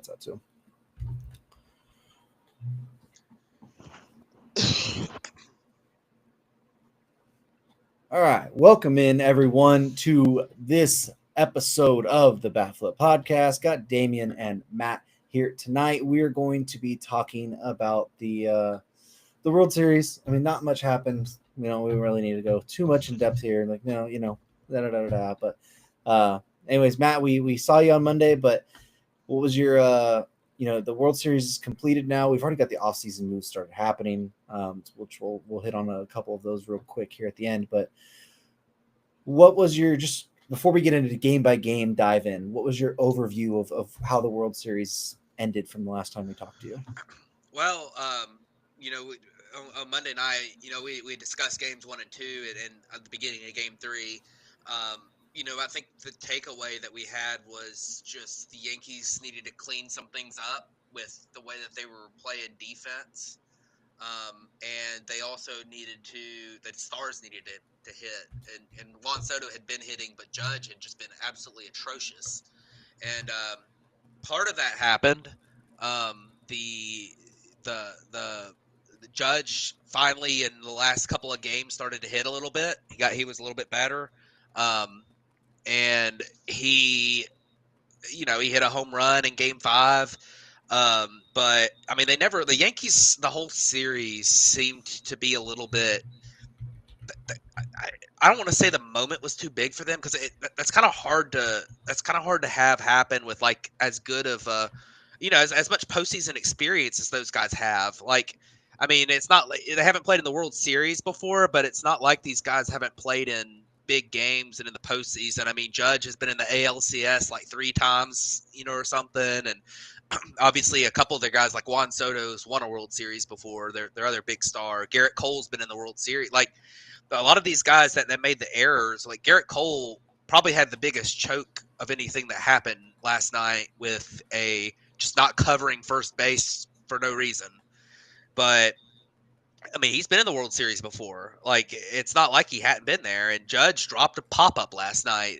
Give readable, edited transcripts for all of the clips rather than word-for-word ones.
bets out too. All right, welcome in everyone to this episode of the Backflip Podcast. Got Damien and Matt here tonight. We are going to be talking about the World Series. I mean, not much happened. We really need to go too much in depth here. Like, no, da da da da. But, anyways, Matt, we saw you on Monday. But what was your the World Series is completed now. We've already got the offseason moves started happening, which we'll hit on a couple of those real quick here at the end. But what was your, just before we get into the game by game dive in, what was your overview of how the World Series ended from the last time we talked to you? Well, on Monday night, we discussed games 1 and 2, and at the beginning of game 3, I think the takeaway that we had was just the Yankees needed to clean some things up with the way that they were playing defense. And they also the Stars needed to hit. And Juan Soto had been hitting, but Judge had just been absolutely atrocious. And part of that happened. The Judge finally in the last couple of games started to hit a little bit. He was a little bit better, and he hit a home run in Game 5. But I mean, the Yankees the whole series seemed to be a little bit. I don't want to say the moment was too big for them because that's kind of hard to have happen with like as good of as much postseason experience as those guys have. Like, I mean, it's not like they haven't played in the World Series before, but it's not like these guys haven't played in big games and in the postseason. I mean, Judge has been in the ALCS like 3 times, or something, and obviously a couple of their guys like Juan Soto's won a World Series before. Their other big star, Garrett Cole's been in the World Series. Like a lot of these guys that made the errors, like Garrett Cole probably had the biggest choke of anything that happened last night with just not covering first base for no reason. But I mean, he's been in the World Series before. Like, it's not like he hadn't been there. And Judge dropped a pop up last night.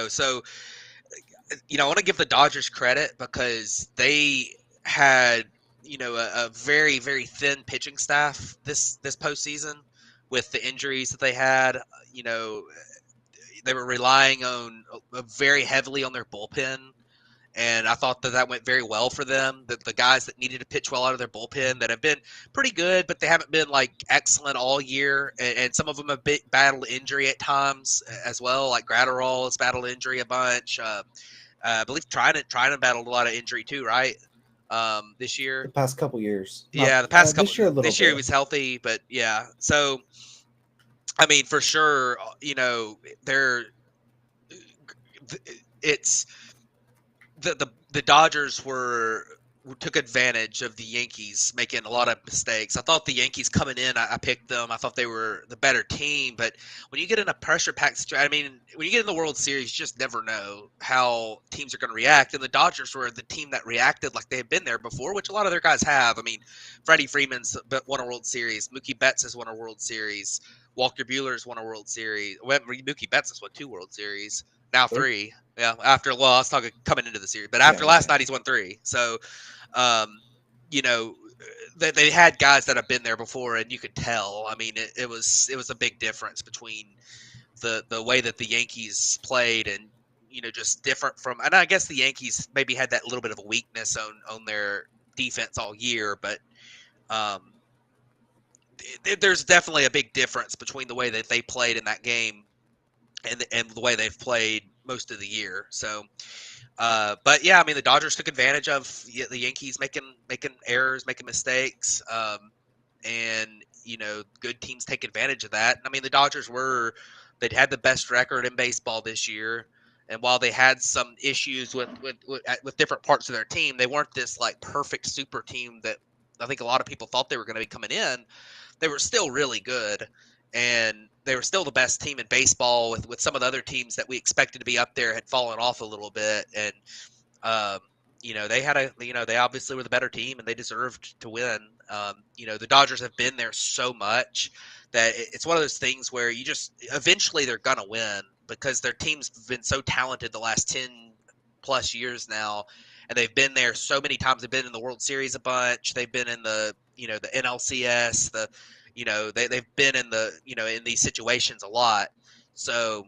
So I want to give the Dodgers credit because they had a very very thin pitching staff this postseason with the injuries that they had. You know, they were relying on very heavily on their bullpen. And I thought that went very well for them. That the guys that needed to pitch well out of their bullpen that have been pretty good, but they haven't been like excellent all year. And some of them have battled injury at times as well. Like Gratterall has battled injury a bunch. I believe Trinan battled a lot of injury too, right? This year. The past couple years, not Yeah, the past couple. this year a little This year he bit. was healthy, but yeah. So I mean, for sure, they're it's the Dodgers took advantage of the Yankees making a lot of mistakes. I thought the Yankees coming in, I picked them. I thought they were the better team. But when you get in a pressure-packed situation, I mean, when you get in the World Series, you just never know how teams are going to react. And the Dodgers were the team that reacted like they had been there before, which a lot of their guys have. I mean, Freddie Freeman's won a World Series. Mookie Betts has won a World Series. Walker Buehler's won a World Series. Well, Mookie Betts has won 2 World Series. Now 3. Yeah, I was talking coming into the series, but after last night, he's won 3. So, you know, they had guys that have been there before, and you could tell. I mean, it was a big difference between the way that the Yankees played and just different from. And I guess the Yankees maybe had that little bit of a weakness on their defense all year, but there's definitely a big difference between the way that they played in that game and the way they've played most of the year. So, but yeah, I mean, the Dodgers took advantage of the Yankees making errors, making mistakes, and good teams take advantage of that. I mean, the Dodgers they'd had the best record in baseball this year, and while they had some issues with different parts of their team, they weren't this like perfect super team that I think a lot of people thought they were going to be coming in. They were still really good, and they were still the best team in baseball with some of the other teams that we expected to be up there had fallen off a little bit. And, they obviously were the better team and they deserved to win. The Dodgers have been there so much that it's one of those things where eventually they're going to win because their team's been so talented the last 10 plus years now. and they've been there so many times. They've been in the World Series a bunch. They've been in the the NLCS. They've been in the in these situations a lot. So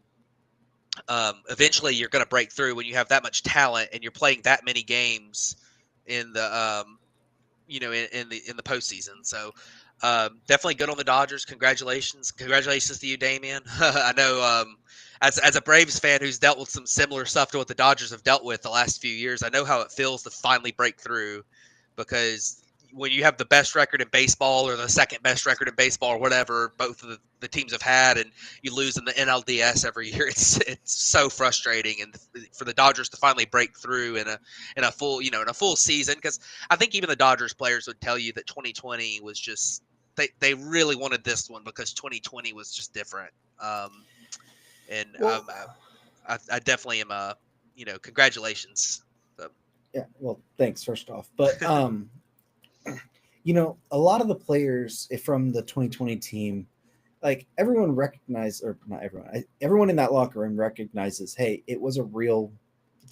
eventually you're going to break through when you have that much talent and you're playing that many games in the in the postseason. So definitely good on the Dodgers. Congratulations to you, Damien. I know as a Braves fan who's dealt with some similar stuff to what the Dodgers have dealt with the last few years, I know how it feels to finally break through, because when you have the best record in baseball or the second best record in baseball or whatever both of the teams have had, and you lose in the NLDS every year, it's so frustrating. And for the Dodgers to finally break through in a full in a full season, because I think even the Dodgers players would tell you that 2020 was just they really wanted this one because 2020 was just different. And Well, I definitely am congratulations. So, yeah. Well, thanks first off, but a lot of the players from the 2020 team, like everyone recognized, or not everyone, everyone in that locker room recognizes, hey, it's a real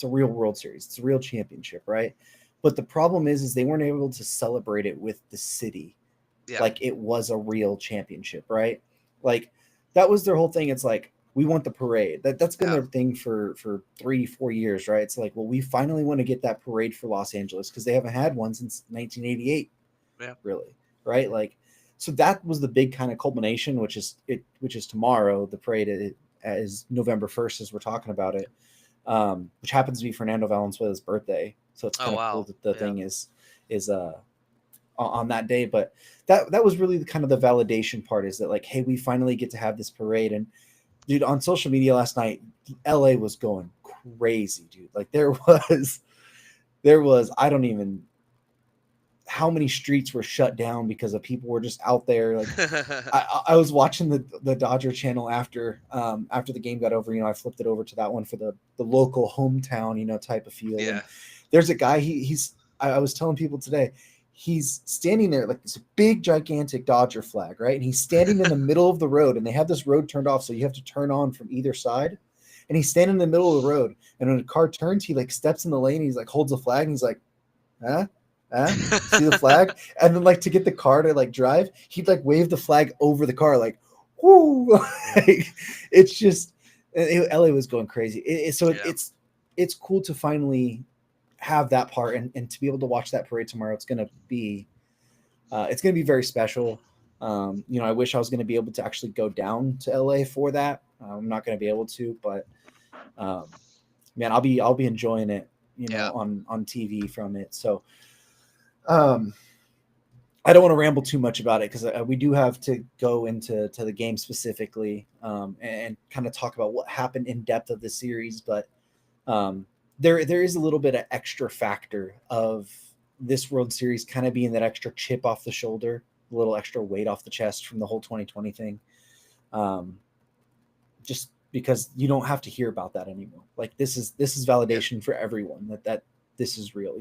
World Series, it's a real championship, right? But the problem is they weren't able to celebrate it with the city, yeah, like it was a real championship, right? Like that was their whole thing. It's like we want the parade. That's been yeah, their thing for 3-4 years, right? It's like, well, we finally want to get that parade for Los Angeles because they haven't had one since 1988, yeah, really, right? Like, so that was the big kind of culmination, which is tomorrow. The parade is November 1st, as we're talking about it, which happens to be Fernando Valenzuela's birthday. So it's oh kind of cool wow, that the yeah, thing is on that day. But that was really the kind of the validation part, is that like, hey, we finally get to have this parade. And dude, on social media last night, LA was going crazy, dude. Like there was I don't even how many streets were shut down because of people were just out there. Like I was watching the Dodger channel after the game got over. I flipped it over to that one for the local hometown type of feel. And yeah, there's a guy, I was telling people today, he's standing there like this big gigantic Dodger flag, right? And he's standing in the middle of the road, and they have this road turned off, so you have to turn on from either side. And he's standing in the middle of the road, and when a car turns, he like steps in the lane, and he's like holds the flag, and he's like, huh? See the flag? And then like to get the car to like drive, he'd like wave the flag over the car, like, whoo. Like, it's just LA was going crazy. yeah, It's cool to finally have that part, and to be able to watch that parade tomorrow. It's gonna be very special. I wish I was gonna be able to actually go down to LA for that. I'm not gonna be able to, but um, man, I'll be enjoying it, yeah, on TV from it. So um, I don't want to ramble too much about it, because we do have to go into the game specifically, and kind of talk about what happened in depth of the series. But um, there is a little bit of extra factor of this World Series kind of being that extra chip off the shoulder, a little extra weight off the chest from the whole 2020 thing. Um, just because you don't have to hear about that anymore. Like this is yeah, validation for everyone that this is real,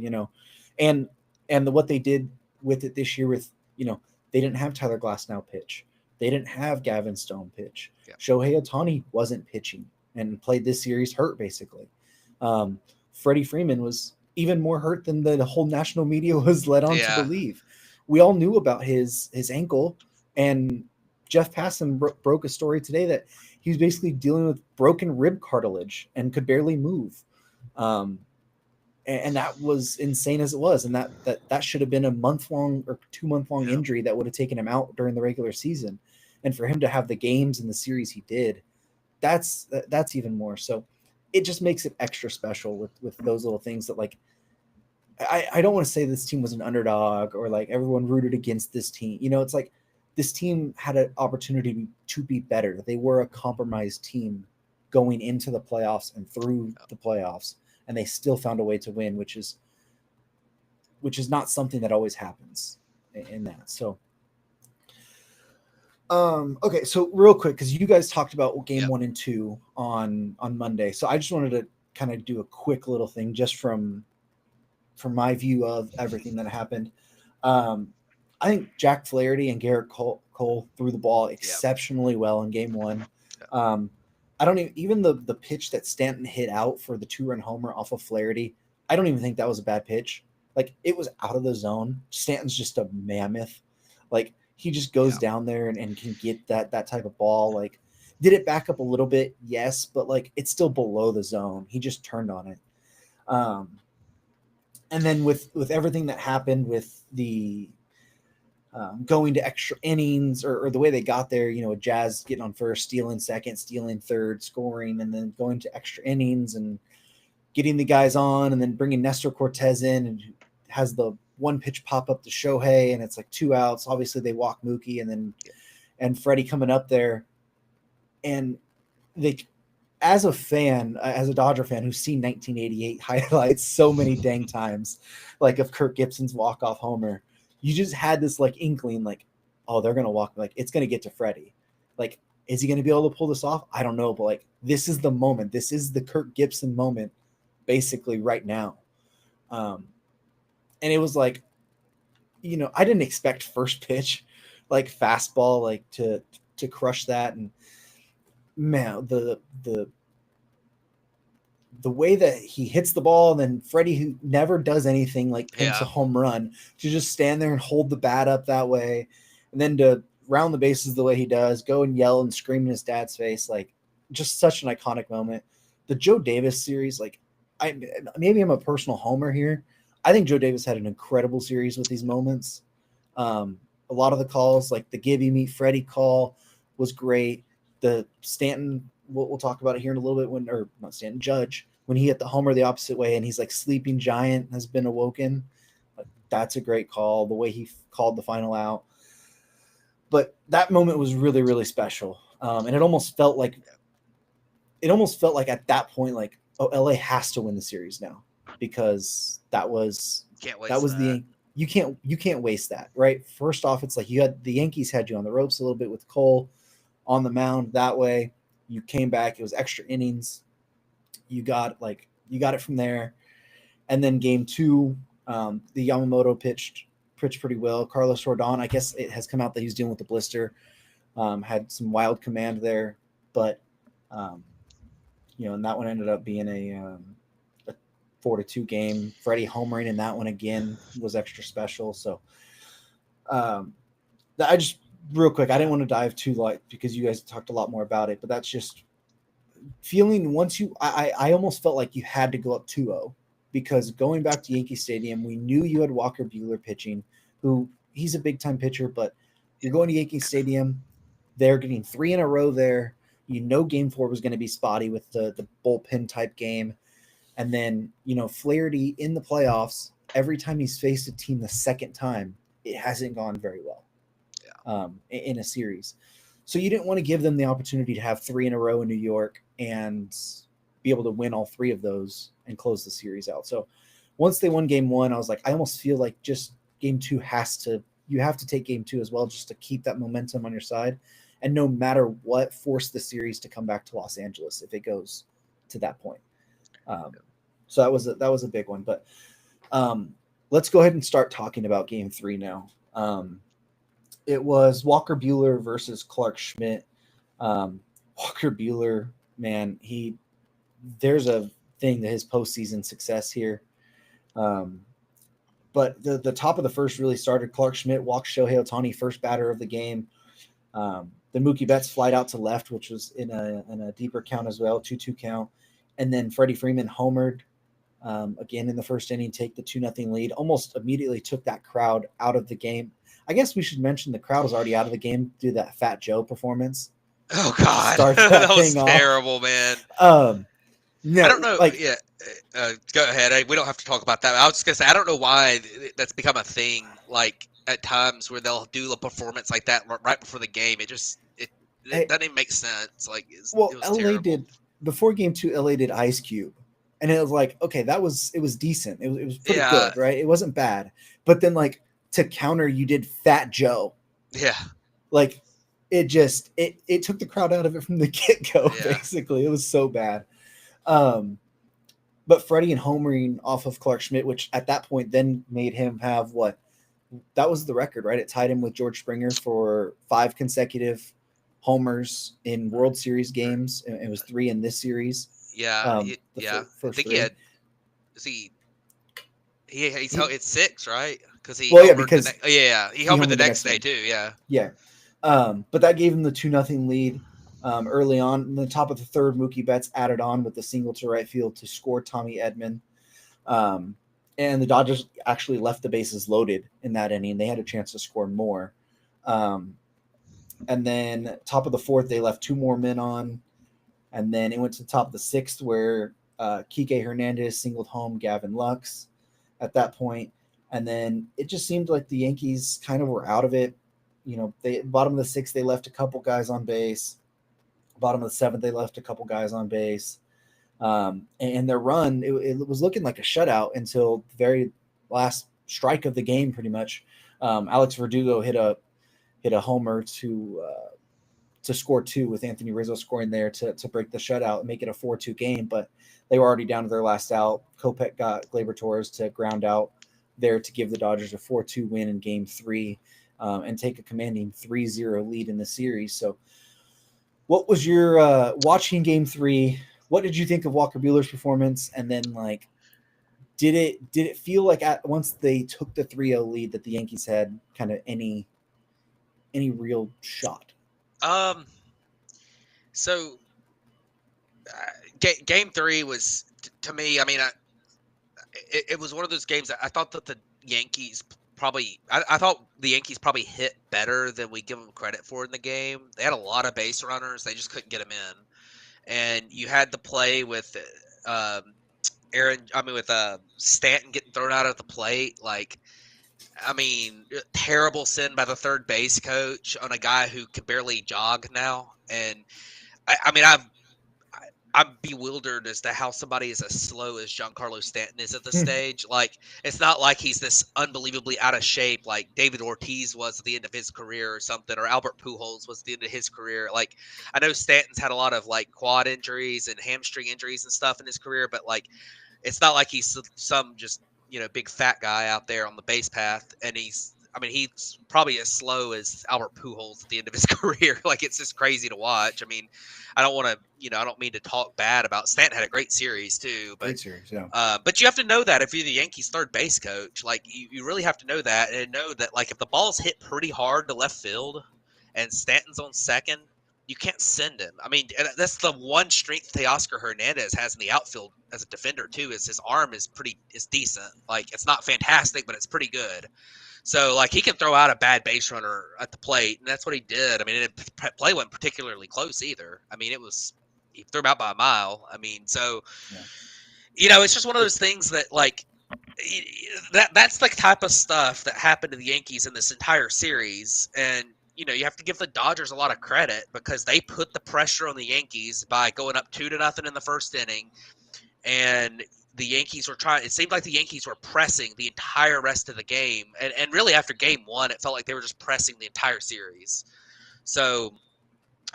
and what they did with it this year, with they didn't have Tyler Glasnow pitch, they didn't have Gavin Stone pitch, yeah, Shohei Ohtani wasn't pitching and played this series hurt basically. Freddie Freeman was even more hurt than the whole national media was led on to yeah, believe. We all knew about his ankle, and Jeff Passan broke a story today that he was basically dealing with broken rib cartilage and could barely move. Um, and that was insane as it was, and that should have been a month-long or 2-month-long yeah, injury that would have taken him out during the regular season. And for him to have the games in the series he did, that's even more. So it just makes it extra special with those little things that, like, I don't want to say this team was an underdog or like everyone rooted against this team. It's like this team had an opportunity to be better. They were a compromised team going into the playoffs and through the playoffs, and they still found a way to win, which is not something that always happens in that. So okay, so real quick, because you guys talked about game yeah, 1 and 2 on Monday, so I just wanted to kind of do a quick little thing just from my view of everything that happened. Um, I think Jack Flaherty and Garrett Cole threw the ball yeah, exceptionally well in game 1. I don't even the pitch that Stanton hit out for the 2-run homer off of Flaherty, I don't even think that was a bad pitch. Like, it was out of the zone. Stanton's just a mammoth. Like, he just goes Yeah. down there and can get that type of ball. Like, did it back up a little bit? Yes, but like it's still below the zone. He just turned on it. And then with everything that happened with the going to extra innings or the way they got there, with Jazz getting on first, stealing second, stealing third, scoring, and then going to extra innings and getting the guys on, and then bringing Nestor Cortez in and has the one pitch pop up to Shohei, and it's like 2 outs. Obviously, they walk Mookie, and Freddie coming up there, and they, as a fan, as a Dodger fan who's seen 1988 highlights so many dang times, like of Kirk Gibson's walk-off homer, you just had this like inkling, like, oh, they're gonna walk, like it's gonna get to Freddie. Like, is he gonna be able to pull this off? I don't know, but like this is the moment. This is the Kirk Gibson moment, basically right now. And it was like, I didn't expect first pitch, like fastball, like to crush that, and man, the way that he hits the ball, and then Freddie, who never does anything, like pinch a home run, to just stand there and hold the bat up that way, and then to round the bases the way he does, go and yell and scream in his dad's face, like just such an iconic moment. The Joe Davis series, like maybe I'm a personal homer here. I think Joe Davis had an incredible series with these moments. A lot of the calls, like the Gibby meet Freddie call, was great. The Stanton, we'll talk about it here in a little bit, or not Stanton, Judge, when he hit the homer the opposite way and he's like sleeping giant has been awoken. Like, that's a great call. The way he called the final out. But that moment was really, really special. And it almost felt like at that point, like, oh, LA has to win the series now, because that was you can't waste that, right? First off, it's like the Yankees had you on the ropes a little bit with Cole on the mound that way. You came back, it was extra innings. You got it from there. And then game 2, the Yamamoto pitched pretty well. Carlos Rodon, I guess it has come out that he's dealing with the blister. Had some wild command there, but and that one ended up being a 4-2 game. Freddie homering in that one again was extra special. So I just, real quick, I didn't want to dive too light because you guys talked a lot more about it, but that's just feeling once I almost felt like you had to go up 2-0, because going back to Yankee Stadium, we knew you had Walker Buehler pitching, who he's a big time pitcher, but you're going to Yankee Stadium. They're getting 3 in a row there. Game 4 was going to be spotty with the bullpen type game. And then, Flaherty in the playoffs, every time he's faced a team the second time, it hasn't gone very well in a series. So you didn't want to give them the opportunity to have 3 in a row in New York and be able to win all 3 of those and close the series out. So once they won game 1, I was like, I almost feel like just game 2 you have to take game 2 as well, just to keep that momentum on your side. And no matter what, force the series to come back to Los Angeles if it goes to that point. So that was a big one. But let's go ahead and start talking about game 3 now. It was Walker Buehler versus Clark Schmidt. Walker Buehler, man, there's a thing to his postseason success here. But the top of the first really started. Clark Schmidt walked Shohei Ohtani, first batter of the game. Then Mookie Betts flied out to left, which was in a deeper count as well, 2-2 count. And then Freddie Freeman homered again in the first inning, take the 2-0 lead. Almost immediately took that crowd out of the game. I guess we should mention the crowd was already out of the game due to that Fat Joe performance. Oh God, that was terrible, man. No, I don't know. Like, Yeah, go ahead. We don't have to talk about that. I was just gonna say I don't know why that's become a thing. Like at times where they'll do a performance like that right before the game. It doesn't even make sense. Like, it was LA terrible. did before game 2. LA did Ice Cube, and it was like, okay, it was decent. It was pretty good, right? It wasn't bad. But then, like, to counter, you did Fat Joe. Yeah. Like, it took the crowd out of it from the get-go, basically. It was so bad. But Freddie and homering off of Clark Schmidt, which at that point then made him have that was the record, right? It tied him with George Springer for 5 consecutive homers in World Series games. And it was 3 in this series. Yeah. First 3. It's 6, right? Because he Well, yeah, homered the because next. Yeah, he he homered the homered the next next day one. too. Yeah. Yeah. But that gave him the 2-0 lead early on. In the top of the third, Mookie Betts added on with the single to right field to score Tommy Edman. Um, and the Dodgers actually left the bases loaded in that inning. They had a chance to score more. Um, and then top of the fourth, they left 2 more men on. And then it went to the top of the sixth where Kike Hernandez singled home Gavin Lux at that point. And then it just seemed like the Yankees kind of were out of it. They bottom of the sixth, they left a couple guys on base. Bottom of the seventh, they left a couple guys on base. And their run, it was looking like a shutout until the very last strike of the game, pretty much. Alex Verdugo hit a homer to score 2 with Anthony Rizzo scoring there to break the shutout and make it a 4-2 game. But they were already down to their last out. Kopech got Gleyber Torres to ground out there to give the Dodgers a 4-2 win in Game 3 and take a commanding 3-0 lead in the series. So what was your watching Game 3? What did you think of Walker Buehler's performance? And then, like, did it feel like once they took the 3-0 lead that the Yankees had kind of any real shot? Um. So, game 3 was to me. I mean, it was one of those games that I thought that the Yankees probably. I thought the Yankees probably hit better than we give them credit for in the game. They had a lot of base runners. They just couldn't get them in, and you had the play with. Um, with Stanton getting thrown out at the plate, like, I mean, terrible sin by the third base coach on a guy who can barely jog now. And I mean, I'm bewildered as to how somebody is as slow as Giancarlo Stanton is at this stage. Like, it's not like he's this unbelievably out of shape like David Ortiz was at the end of his career or something, or Albert Pujols was at the end of his career. Like, I know Stanton's had a lot of like quad injuries and hamstring injuries and stuff in his career, but like, it's not like he's some just big fat guy out there on the base path, and he's probably as slow as Albert Pujols at the end of his career. Like, it's just crazy to watch. I mean, I don't want to, I don't mean to talk bad about Stanton. Had a great series too, Great series, yeah. but you have to know that if you're the Yankees' third base coach, like you really have to know that and know that like if the ball's hit pretty hard to left field, and Stanton's on second, you can't send him. I mean, that's the one strength Teoscar Hernandez has in the outfield as a defender too. Is his arm is decent. Like, it's not fantastic, but it's pretty good. So, like, he can throw out a bad base runner at the plate, and that's what he did. I mean, the play wasn't particularly close either. I mean, he threw him out by a mile. I mean, so it's just one of those things that, like, that's the type of stuff that happened to the Yankees in this entire series. And you have to give the Dodgers a lot of credit because they put the pressure on the Yankees by going up 2-0 in the first inning, and the Yankees were trying. It seemed like the Yankees were pressing the entire rest of the game, and really after Game 1, it felt like they were just pressing the entire series. So,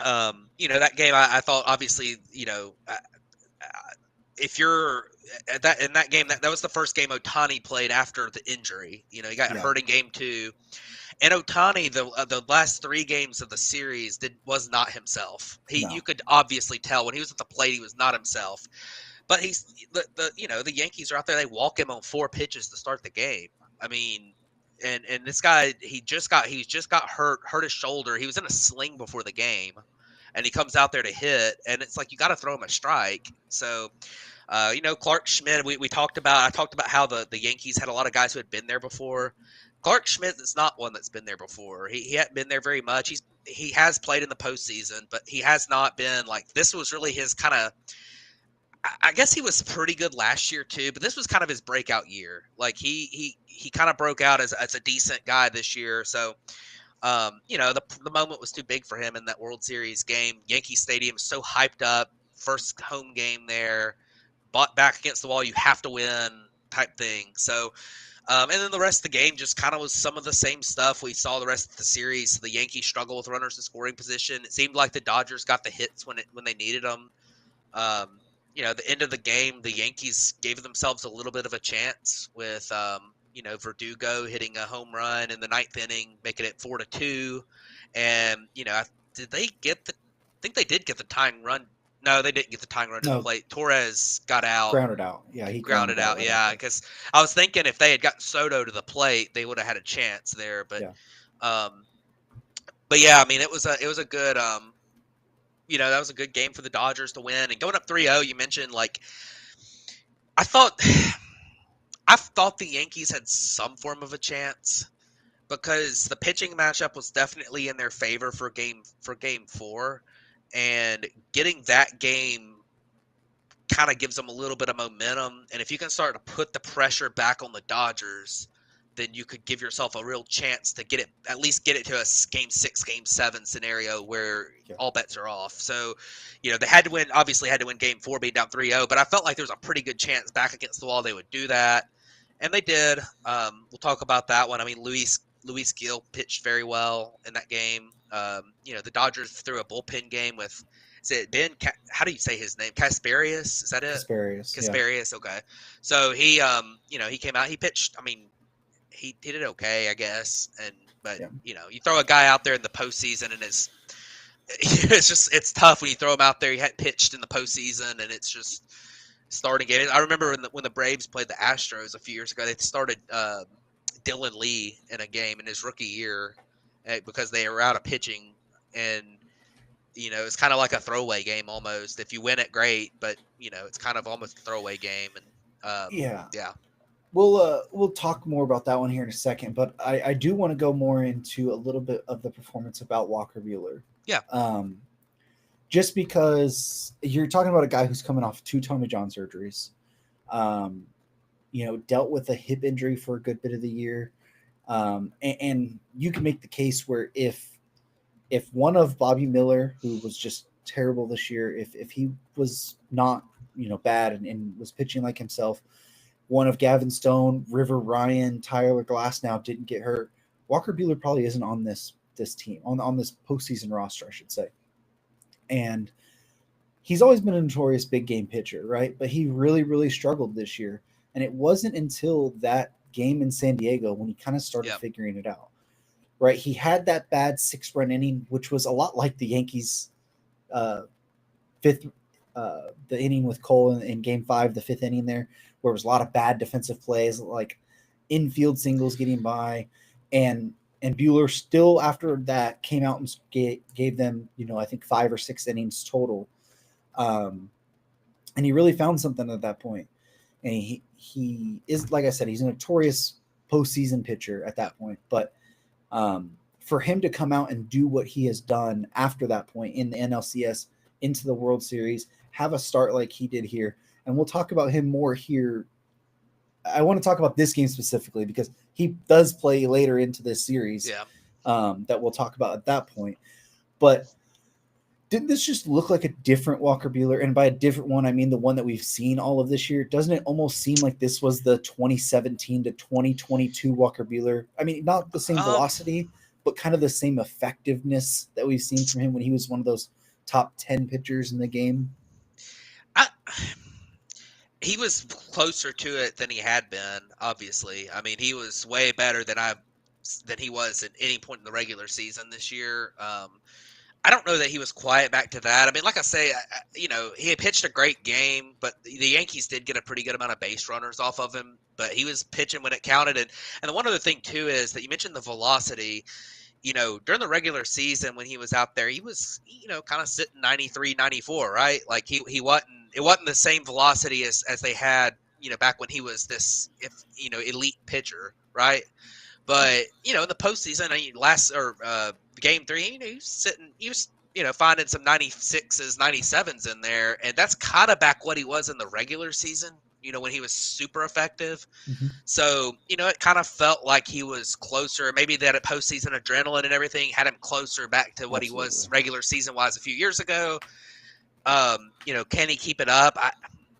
that game, I thought obviously, if you're in that game, that was the first game Ohtani played after the injury. He got hurt in Game 2, and Ohtani, the last 3 games of the series was not himself. You could obviously tell when he was at the plate, he was not himself. But he's the Yankees are out there. They walk him on 4 pitches to start the game. I mean, and this guy, he's just got hurt his shoulder. He was in a sling before the game, and he comes out there to hit, and it's like you got to throw him a strike. So, Clark Schmidt. I talked about how the Yankees had a lot of guys who had been there before. Clark Schmidt is not one that's been there before. He hadn't been there very much. He has played in the postseason, but he has not been like this. Was really his kind of. I guess he was pretty good last year too, but this was kind of his breakout year. Like he kind of broke out as a decent guy this year. So, the moment was too big for him in that World Series game. Yankee Stadium is so hyped up. First home game there, bought back against the wall. You have to win type thing. So, and then the rest of the game just kind of was some of the same stuff we saw the rest of the series. The Yankees struggle with runners in scoring position. It seemed like the Dodgers got the hits when they needed them. The end of the game, the Yankees gave themselves a little bit of a chance with, Verdugo hitting a home run in the 9th inning, making it 4-2. And, did they get I think they did get the tying run No, they didn't get the tying run to the No, plate. Torres got out, grounded out. Yeah, he grounded grounded out out. right Yeah, after. because I was thinking if they had got Soto to the plate, they would have had a chance there. Yeah, Um, but yeah, I mean, it was a good that was a good game for the Dodgers to win and going up 3-0. You mentioned like I thought I thought the Yankees had some form of a chance because the pitching matchup was definitely in their favor for game 4, and getting that game kind of gives them a little bit of momentum. And if you can start to put the pressure back on the Dodgers, then you could give yourself a real chance to get it, at least get it to a game 6, game 7 scenario where yeah, all bets are off. So, they had to win, obviously had to win game 4, being down 3-0, but I felt like there was a pretty good chance back against the wall they would do that. And they did. We'll talk about that one. I mean, Luis Gil pitched very well in that game. The Dodgers threw a bullpen game with, is it Ben? How do you say his name? Casparius? Is that it? Kasparius. Yeah, Casparius. Okay. So he, he came out. He pitched. I mean, he did it okay, I guess. But yeah, you throw a guy out there in the postseason, and it's tough when you throw him out there. He hadn't pitched in the postseason, and it's just starting it. I remember when the Braves played the Astros a few years ago. They started Dylan Lee in a game in his rookie year because they were out of pitching, and it's kind of like a throwaway game almost. If you win it, great, but it's kind of almost a throwaway game. And yeah. yeah, We'll talk more about that one here in a second, but I do want to go more into a little bit of the performance about Walker Buehler. yeah, Um, just because you're talking about a guy who's coming off 2 Tommy John surgeries, um, dealt with a hip injury for a good bit of the year, and you can make the case where if one of Bobby Miller, who was just terrible this year, if he was not bad and was pitching like himself, one of Gavin Stone, River Ryan, Tyler Glass now didn't get hurt, Walker Buehler probably isn't on this team on this postseason roster, I should say. And he's always been a notorious big game pitcher, right? But he really, really struggled this year. And it wasn't until that game in San Diego when he kind of started yeah. figuring it out, right? He had that bad 6-run inning, which was a lot like the Yankees' fifth, the inning with Cole in game 5, the 5th inning there, where it was a lot of bad defensive plays, like infield singles getting by. And Buehler still, after that, came out and gave them, I think 5 or 6 innings total. And he really found something at that point. And he is, like I said, he's a notorious postseason pitcher at that point. But for him to come out and do what he has done after that point in the NLCS into the World Series, have a start like he did here, and we'll talk about him more here. I want to talk about this game specifically because he does play later into this series, Yeah. That we'll talk about at that point. But didn't this just look like a different Walker Buehler? And by a different one, I mean the one that we've seen all of this year. Doesn't it almost seem like this was the 2017 to 2022 Walker Buehler? I mean, not the same velocity, but kind of the same effectiveness that we've seen from him when he was one of those top 10 pitchers in the game. He was closer to it than he had been. Obviously, I mean, he was way better than he was at any point in the regular season this year. I don't know that he was quite back to that. I mean, like I say, he had pitched a great game, but the Yankees did get a pretty good amount of base runners off of him. But he was pitching when it counted. And the one other thing too is that you mentioned the velocity. During the regular season when he was out there, he was, kind of sitting 93, 94, right? Like it wasn't the same velocity as they had, back when he was this, elite pitcher, right? But, in the postseason, game 3, he was finding some 96s, 97s in there. And that's kind of back what he was in the regular season, when he was super effective. Mm-hmm. So, it kind of felt like he was closer. Maybe that postseason adrenaline and everything had him closer back to what he was regular season wise a few years ago. Can he keep it up?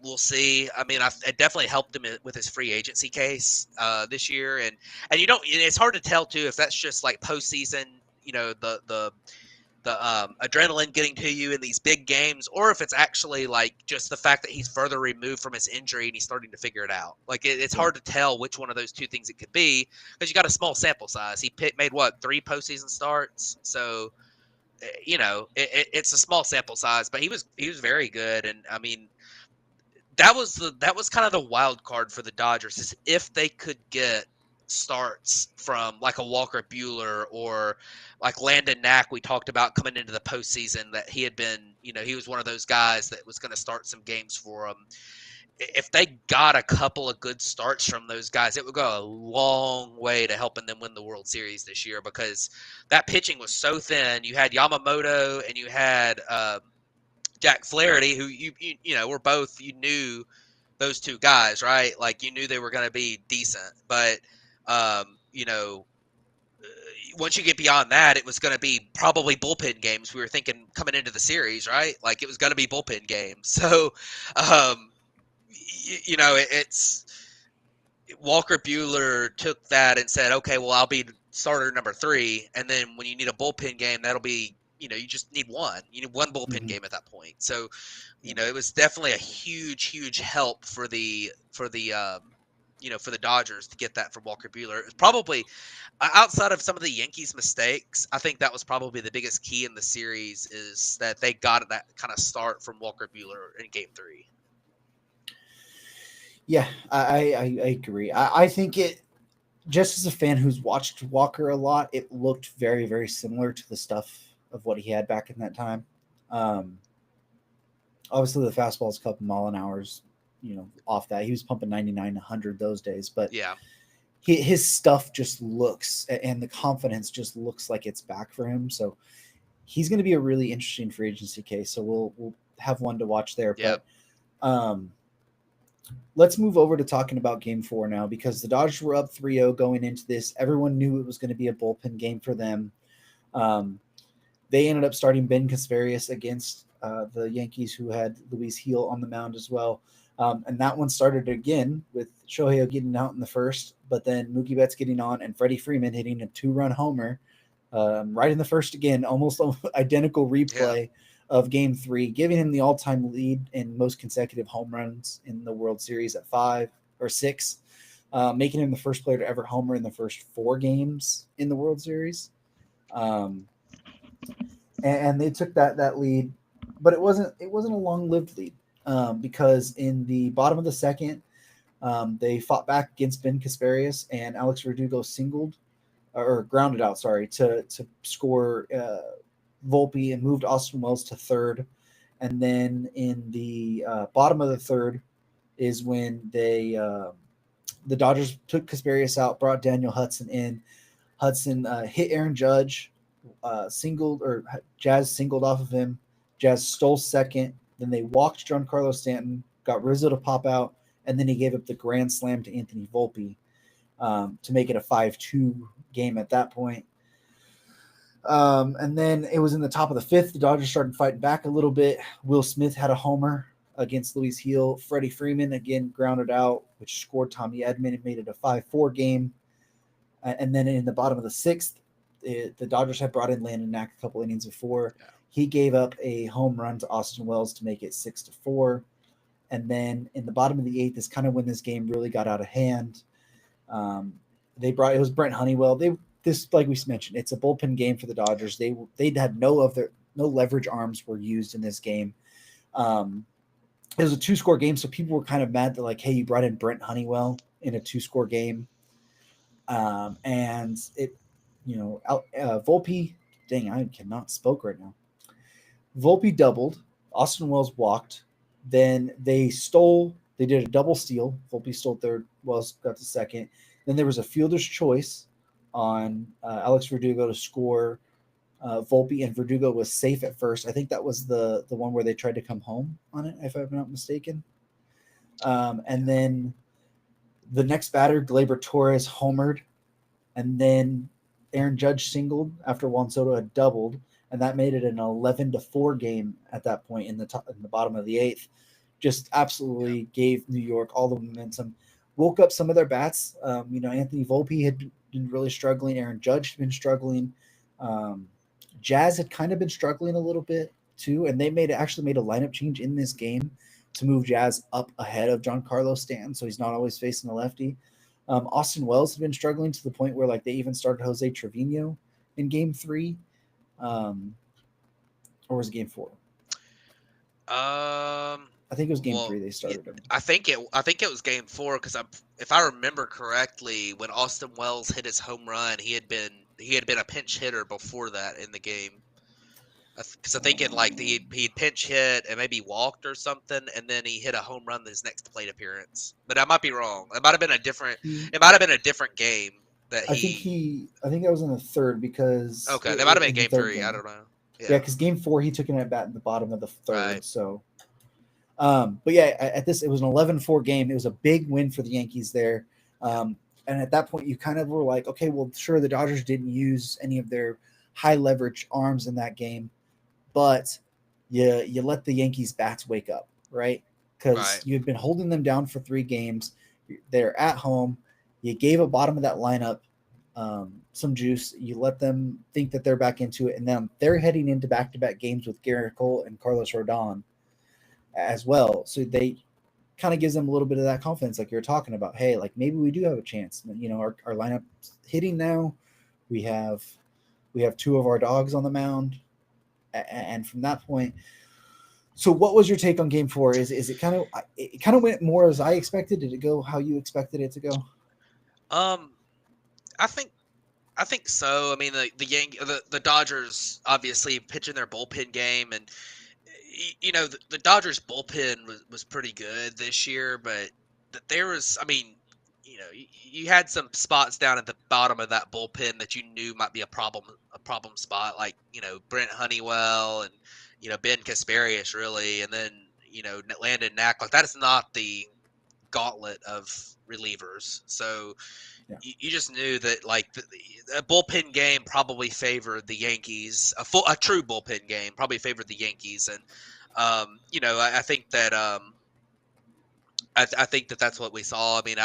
We'll see. I mean, it definitely helped him with his free agency case this year. And it's hard to tell too if that's just like postseason, the adrenaline getting to you in these big games, or if it's actually like just the fact that he's further removed from his injury and he's starting to figure it out. Like it's hard to tell which one of those two things it could be because you got a small sample size. He made 3 postseason starts, so it's a small sample size, but he was very good. And I mean, that was kind of the wild card for the Dodgers, is if they could get starts from like a Walker Buehler or like Landon Knack we talked about coming into the postseason, that he had been, he was one of those guys that was going to start some games for them. If they got a couple of good starts from those guys, it would go a long way to helping them win the World Series this year, because that pitching was so thin. You had Yamamoto and you had Jack Flaherty, who were both, you knew those two guys, right? Like, you knew they were going to be decent, but um, you know, once you get beyond that, it was going to be probably bullpen games. We were thinking coming into the series, right? Like, it was going to be bullpen games. So, um, it's Walker Buehler took that and said, okay, well, I'll be starter number 3. And then when you need a bullpen game, that'll be, you just need one. You need one bullpen game at that point. So, it was definitely a huge, huge help for the Dodgers to get that from Walker Buehler. It was probably, outside of some of the Yankees' mistakes, I think that was probably the biggest key in the series, is that they got that kind of start from Walker Buehler in Game 3. Yeah, I agree. I think it, just as a fan who's watched Walker a lot, it looked very, very similar to the stuff of what he had back in that time. Um, Obviously, the fastball is a couple mile an hours, off that. He was pumping 99, 100 those days, but Yeah. his stuff just looks, and the confidence just looks like it's back for him. So he's going to be a really interesting free agency case. So we'll have one to watch there. Yep. But let's move over to talking about Game 4 now, because the Dodgers were up 3-0 going into this. Everyone knew it was going to be a bullpen game for them. They ended up starting Ben Casvarius against the Yankees, who had Luis Heel on the mound as well. And that one started again with Shohei getting out in the first, but then Mookie Betts getting on and Freddie Freeman hitting a 2-run homer right in the first again, almost identical replay of Game 3, giving him the all-time lead in most consecutive home runs in the World Series at 5 or 6, making him the first player to ever homer in the first 4 games in the World Series. And they took that lead, but it wasn't a long-lived lead, because in the bottom of the second, they fought back against Ben Casvarius, and Alex Verdugo singled or grounded out, to score Volpe, and moved Austin Wells to third. And then in the bottom of the third is when the Dodgers took Casvarius out, brought Daniel Hudson in. Hudson hit Aaron Judge, singled, or Jazz singled off of him. Jazz stole second. Then they walked Giancarlo Stanton, got Rizzo to pop out, and then he gave up the grand slam to Anthony Volpe to make it a 5-2 game at that point. And then it was in the top of the 5th. The Dodgers started fighting back a little bit. Will Smith had a homer against Luis Heel. Freddie Freeman again grounded out, which scored Tommy Edman and made it a 5-4 game. And then in the bottom of the 6th, the Dodgers had brought in Landon Knack a couple innings before. Yeah. He gave up a home run to Austin Wells to make it 6-4. And then in the bottom of the 8th is kind of when this game really got out of hand. It was Brent Honeywell. This, like we mentioned, it's a bullpen game for the Dodgers. They had no leverage arms were used in this game. It was a 2-score game, so people were kind of mad that, like, hey, you brought in Brent Honeywell in a 2-score game. And it, Volpe, dang, I cannot spoke right now. Volpe doubled. Austin Wells walked. Then they did a double steal. Volpe stole third. Wells got to second. Then there was a fielder's choice on Alex Verdugo to score Volpe, and Verdugo was safe at first. I think that was the one where they tried to come home on it, if I'm not mistaken. And then the next batter, Gleyber Torres, homered, and then Aaron Judge singled after Juan Soto had doubled, and that made it an 11-4 game at that point in the bottom of the 8th. Just absolutely gave New York all the momentum. Woke up some of their bats. Anthony Volpe had been really struggling. Aaron Judge had been struggling. Jazz had kind of been struggling a little bit too, and they actually made a lineup change in this game to move Jazz up ahead of Giancarlo Stanton, so he's not always facing a lefty. Austin Wells had been struggling to the point where, like, they even started Jose Trevino in Game 3. or was it game 4? I think it was game 3 they started him. I think it was game 4 because if I remember correctly, when Austin Wells hit his home run, he had been a pinch hitter before that in the game. Because I think he'd pinch hit and maybe walked or something, and then he hit a home run in his next plate appearance. But I might be wrong. It might have been a different. It might have been a different game that I think that was in the third because okay, that might have been game 3. Game. I don't know. Yeah, because game 4 he took an at bat in the bottom of the third. Right. So, but yeah, at this it was an 11-4 game. It was a big win for the Yankees there. And at that point, you kind of were like, okay, well, sure, the Dodgers didn't use any of their high leverage arms in that game. But you let the Yankees bats wake up, right? Because you had been holding them down for 3 games. They're at home. You gave a bottom of that lineup some juice. You let them think that they're back into it, and then they're heading into back-to-back games with Garrett Cole and Carlos Rodon as well. So they kind of gives them a little bit of that confidence, like you're talking about. Hey, like maybe we do have a chance. You know, our lineup's hitting now. We have 2 of our dogs on the mound. And from that point, so what was your take on game 4? Is it kind of went more as I expected? Did it go how you expected it to go? I think so. I mean, the Dodgers obviously pitching their bullpen game, and you know the Dodgers bullpen was pretty good this year, but there was, I mean, you know, you had some spots down at the bottom of that bullpen that you knew might be a problem spot, like, you know, Brent Honeywell and, you know, Ben Kasparius really, and then, you know, Landon Knack. Like, that is not the gauntlet of relievers. So you just knew that, like, the bullpen game probably favored the Yankees. A true bullpen game probably favored the Yankees, and you know, I think that I think that that's what we saw. I mean,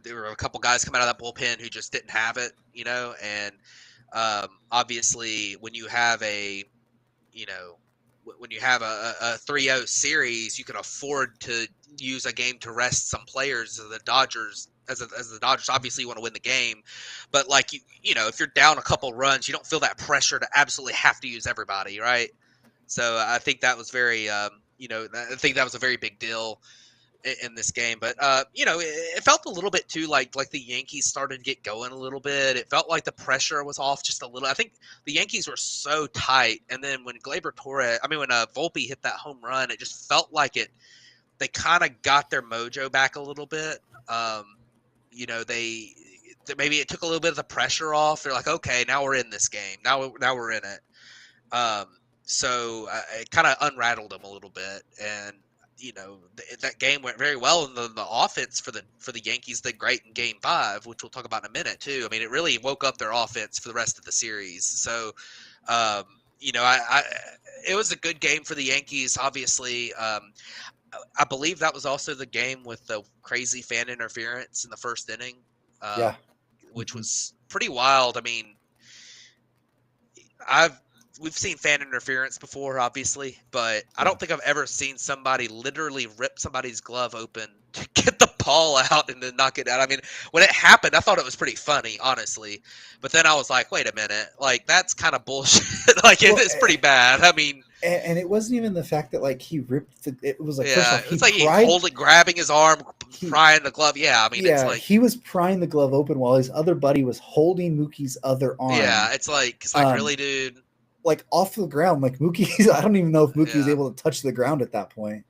there were a couple guys coming out of that bullpen who just didn't have it, you know, and obviously when you have a 3-0 series, you can afford to use a game to rest some players. As the Dodgers obviously want to win the game, but like you know, if you're down a couple runs, you don't feel that pressure to absolutely have to use everybody, right? So I think that was very I think that was a very big deal in this game. But you know, it felt a little bit too like the Yankees started to get going a little bit. It felt like the pressure was off just a little. I think the Yankees were so tight, and then when when Volpe hit that home run, it just felt like they kind of got their mojo back a little bit. You know, maybe it took a little bit of the pressure off. They're like, okay, now we're in this game. Now we're in it. So it kind of unrattled them a little bit, and you know, that game went very well, and the offense for the Yankees did great in Game 5, which we'll talk about in a minute too. I mean, it really woke up their offense for the rest of the series. So, you know, it was a good game for the Yankees. Obviously, I believe that was also the game with the crazy fan interference in the first inning, which was pretty wild. I mean, we've seen fan interference before, obviously, but I don't think I've ever seen somebody literally rip somebody's glove open to get the ball out and then knock it out. I mean, when it happened, I thought it was pretty funny, honestly. But then I was like, wait a minute, like that's kind of bullshit. Like it's pretty bad. I mean, and it wasn't even the fact that like he ripped it was like, first off, it's like he grabbing his arm, prying the glove. Yeah, I mean, it's like he was prying the glove open while his other buddy was holding Mookie's other arm. Yeah, it's like really, dude. Like off the ground, like Mookie. I don't even know if Mookie was able to touch the ground at that point.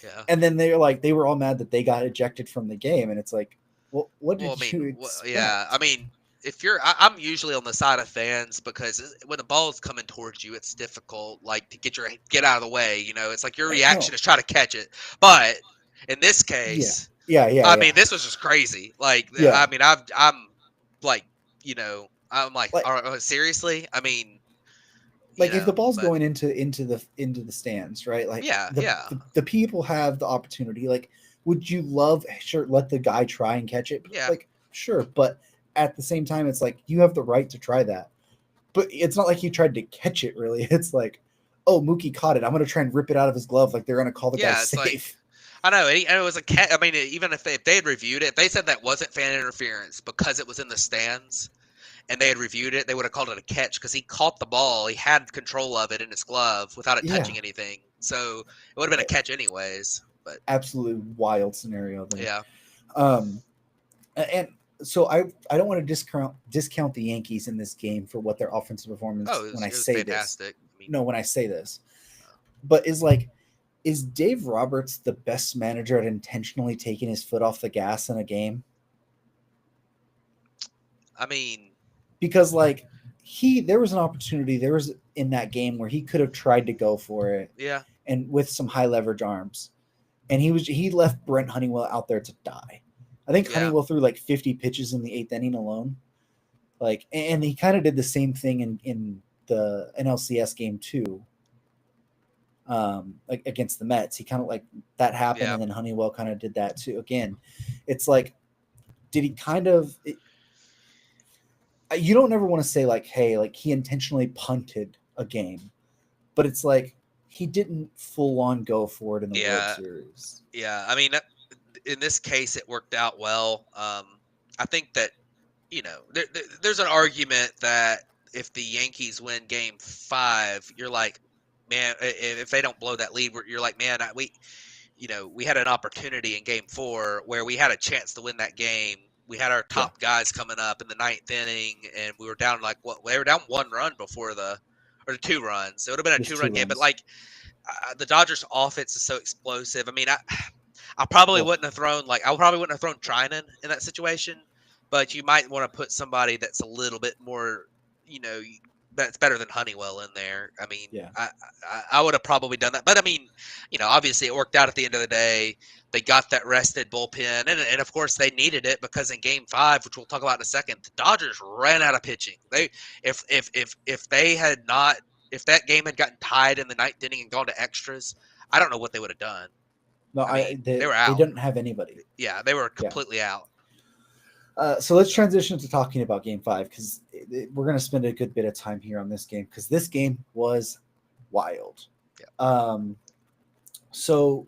Yeah. And then they were all mad that they got ejected from the game, and it's like, well, what did you expect? Yeah, I mean, if I'm usually on the side of fans because when the ball is coming towards you, it's difficult, like to get out of the way. You know, it's like your reaction is try to catch it, but in this case, I mean, this was just crazy. Like, I mean, I'm like, you know, I'm like seriously. I mean. Like if the ball's going into the stands, right? Like the people have the opportunity. Like, would you let the guy try and catch it? Yeah. Like, sure, but at the same time, it's like you have the right to try that. But it's not like he tried to catch it. Really, it's like, oh, Mookie caught it. I'm going to try and rip it out of his glove. Like they're going to call the guy safe. Like, I know, and it was I mean, even if they had reviewed it, if they said that wasn't fan interference because it was in the stands. and they had reviewed it, they would have called it a catch because he caught the ball. He had control of it in his glove without it Yeah, touching anything. So it would have been a catch anyways. But absolutely wild scenario there. yeah. Um, and so I don't want to discount the Yankees in this game for what their offensive performance Oh, when I it was say this. fantastic. I mean, No, when I say this, but is Dave Roberts the best manager at intentionally taking his foot off the gas in a game? I mean, Because there was an opportunity there was in that game where he could have tried to go for it yeah, and with some high leverage arms, and he left Brent Honeywell out there to die. I think yeah, Honeywell threw like 50 pitches in the eighth inning alone. And he kind of did the same thing in the NLCS game too. Like against the Mets, he kind of like that happened, yeah. and then Honeywell kind of did that too. Again, it's like, did he kind of? You don't ever want to say like, hey, like he intentionally punted a game, but it's like he didn't full on go for it in the World Yeah, Series. yeah. I mean, in this case, it worked out well. I think that there's an argument that if the Yankees win Game 5, you're like, man, if they don't blow that lead, you're like, man, we had an opportunity in Game 4 where we had a chance to win that game. We had our Yeah, top guys coming up in the ninth inning, and we were down like what? They were down 1 run before or 2 runs. It would have been a just 2 run two game, but runs. like the Dodgers' offense is so explosive. I mean, I probably Well, wouldn't have thrown I probably wouldn't have thrown Trinan in that situation, but you might want to put somebody that's a little bit more, you know, that's better than Honeywell in there. I mean, yeah, I would have probably done that, but I mean, obviously it worked out at the end of the day. They got that rested bullpen, and of course they needed it because in Game 5, which we'll talk about in a second, the Dodgers ran out of pitching. They if they had not if that game had gotten tied in the ninth inning and gone to extras, I don't know what they would have done. no, I mean, they were they out. didn't have anybody. Yeah, they were Yeah. completely out. So let's transition to talking about Game 5 because we're going to spend a good bit of time here on this game because this game was wild. Yeah. So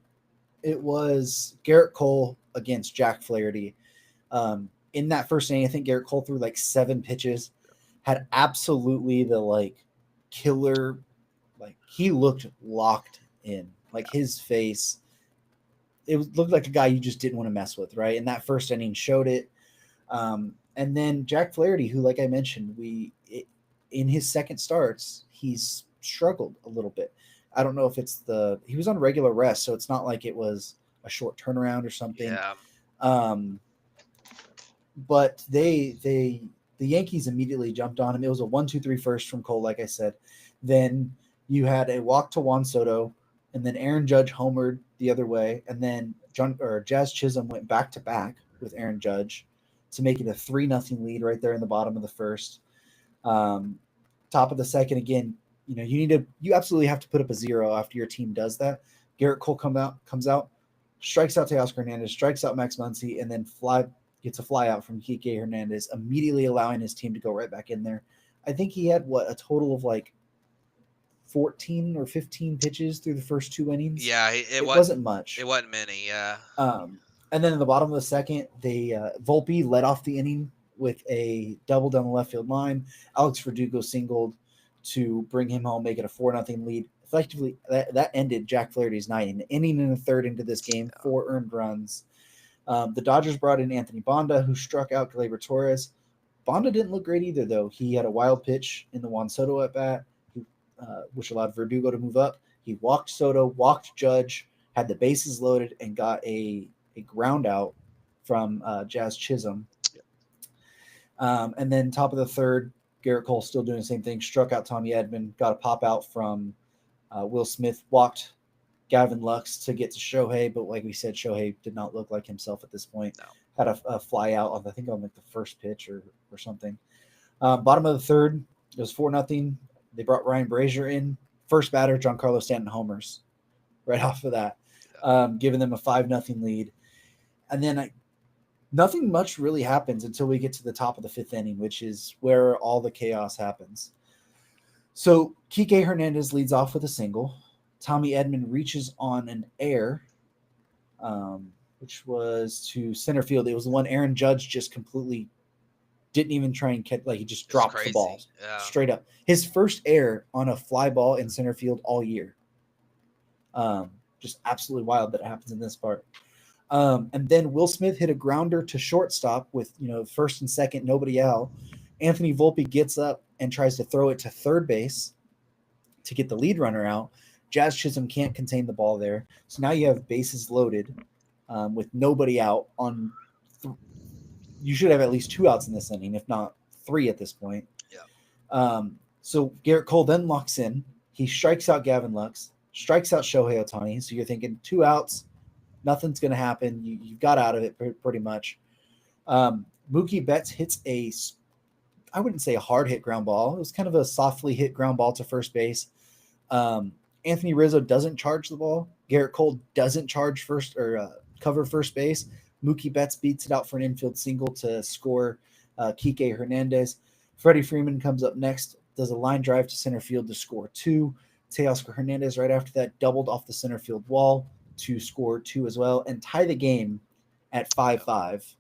it was Garrett Cole against Jack Flaherty. In that first inning, I think Garrett Cole threw like 7 pitches, had absolutely the killer, he looked locked in, his face. Looked like a guy you just didn't want to mess with, right? And that first inning showed it. And then Jack Flaherty, who, like I mentioned, in his second starts, he's struggled a little bit. I don't know if he was on regular rest, so it's not like it was a short turnaround or something. Yeah. But the Yankees immediately jumped on him. It was a 1-2-3 first from Cole, like I said. Then you had a walk to Juan Soto, and then Aaron Judge homered the other way, and then Jazz Chisholm went back to back with Aaron Judge to make it a 3-0 lead right there in the bottom of the first. Top of the second, again, you absolutely have to put up a 0 after your team does that. Garrett Cole comes out, strikes out Teoscar Hernandez, strikes out Max Muncy, and then gets a fly out from Kike Hernandez, immediately allowing his team to go right back in there. I think he had a total of 14 or 15 pitches through the first 2 innings. Yeah, it wasn't much. It wasn't many. Yeah. And then in the bottom of the second, Volpe led off the inning with a double down the left field line. Alex Verdugo singled to bring him home, make it a 4-0 lead. Effectively, that ended Jack Flaherty's night. An inning and a third into this game, 4 earned runs. The Dodgers brought in Anthony Bonda, who struck out Gleyber Torres. Bonda didn't look great either, though. He had a wild pitch in the Juan Soto at bat, which allowed Verdugo to move up. He walked Soto, walked Judge, had the bases loaded, and got a ground out from Jazz Chisholm. And then top of the third, Garrett Cole still doing the same thing, struck out Tommy Edman, got a pop out from Will Smith, walked Gavin Lux to get to Shohei, but like we said, Shohei did not look like himself at this point. No. Had a fly out on, I think, on the first pitch or something. Bottom of the third, it was 4-0. They brought Ryan Brazier in. First batter, Giancarlo Stanton homers right off of that, giving them a 5-0 lead. And then nothing much really happens until we get to the top of the 5th inning, which is where all the chaos happens. So Kike Hernandez leads off with a single. Tommy Edman reaches on an air, which was to center field. It was the one Aaron Judge just completely Didn't even try and catch, like he just It's dropped the ball crazy. Yeah. straight up. His first error on a fly ball in center field all year. Just absolutely wild that it happens in this part. And then Will Smith hit a grounder to shortstop with first and second, nobody out. Anthony Volpe gets up and tries to throw it to third base to get the lead runner out. Jazz Chisholm can't contain the ball there, so now you have bases loaded with nobody out. You should have at least 2 outs in this inning, if not 3 at this point. Yeah. So Garrett Cole then locks in. He strikes out Gavin Lux, strikes out Shohei Ohtani. So you're thinking 2 outs, nothing's going to happen. You got out of it pretty much. Mookie Betts hits I wouldn't say a hard hit ground ball. It was kind of a softly hit ground ball to first base. Anthony Rizzo doesn't charge the ball. Garrett Cole doesn't charge first or cover first base. Mookie Betts beats it out for an infield single to score Kike Hernandez. Freddie Freeman comes up next, does a line drive to center field to score 2. Teoscar Hernandez right after that doubled off the center field wall to score 2 as well and tie the game at 5-5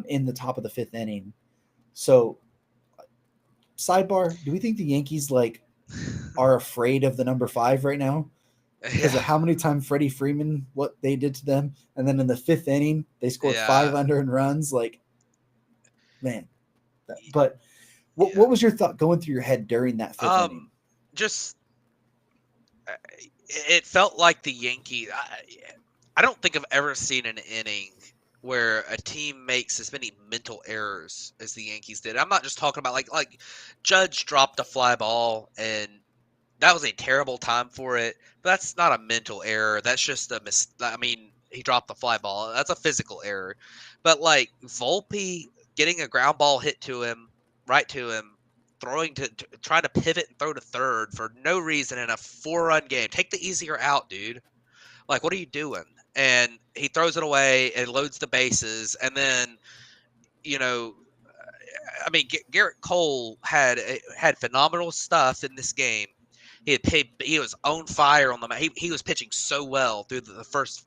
in the top of the 5th inning. So, sidebar, do we think the Yankees are afraid of the number 5 right now? Because of how many times Freddie Freeman, what they did to them, and then in the 5th inning they scored 5 unearned runs. Man. But what was your thought going through your head during that 5th inning? Just it felt like the Yankees. I don't think I've ever seen an inning where a team makes as many mental errors as the Yankees did. I'm not just talking about like Judge dropped a fly ball and that was a terrible time for it. But that's not a mental error. That's just a I mean, he dropped the fly ball. That's a physical error. But like Volpe getting a ground ball hit to him, right to him, throwing to trying to pivot and throw to third for no reason in a 4-run game. Take the easier out, dude. Like, what are you doing? And he throws it away and loads the bases. And then, I mean, Garrett Cole had phenomenal stuff in this game. He was on fire on the mound. He was pitching so well through the first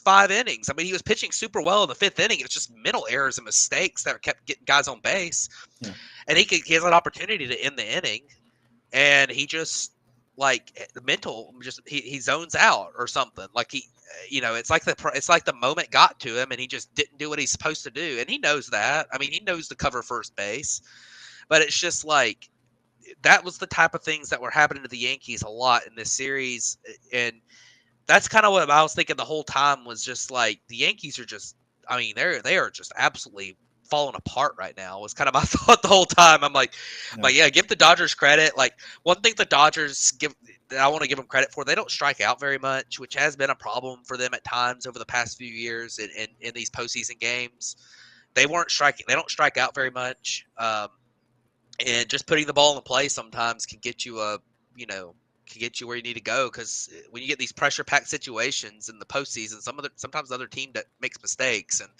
5 innings. I mean, he was pitching super well in the 5th inning. It's just mental errors and mistakes that kept getting guys on base. Yeah. And he has an opportunity to end the inning, and he just he zones out or something. Like it's like the moment got to him, and he just didn't do what he's supposed to do, and he knows that. I mean, he knows to cover first base, but it's just like that was the type of things that were happening to the Yankees a lot in this series, and that's kind of what I was thinking the whole time was just like the Yankees are just. I mean, they are just absolutely falling apart right now was kind of my thought the whole time. I'm like, give the Dodgers credit. Like one thing the Dodgers I want to give them credit for, they don't strike out very much, which has been a problem for them at times over the past few years in these postseason games. They don't strike out very much. And just putting the ball in the play sometimes can get you can get you where you need to go. Cause when you get these pressure packed situations in the postseason, sometimes the other team that makes mistakes and,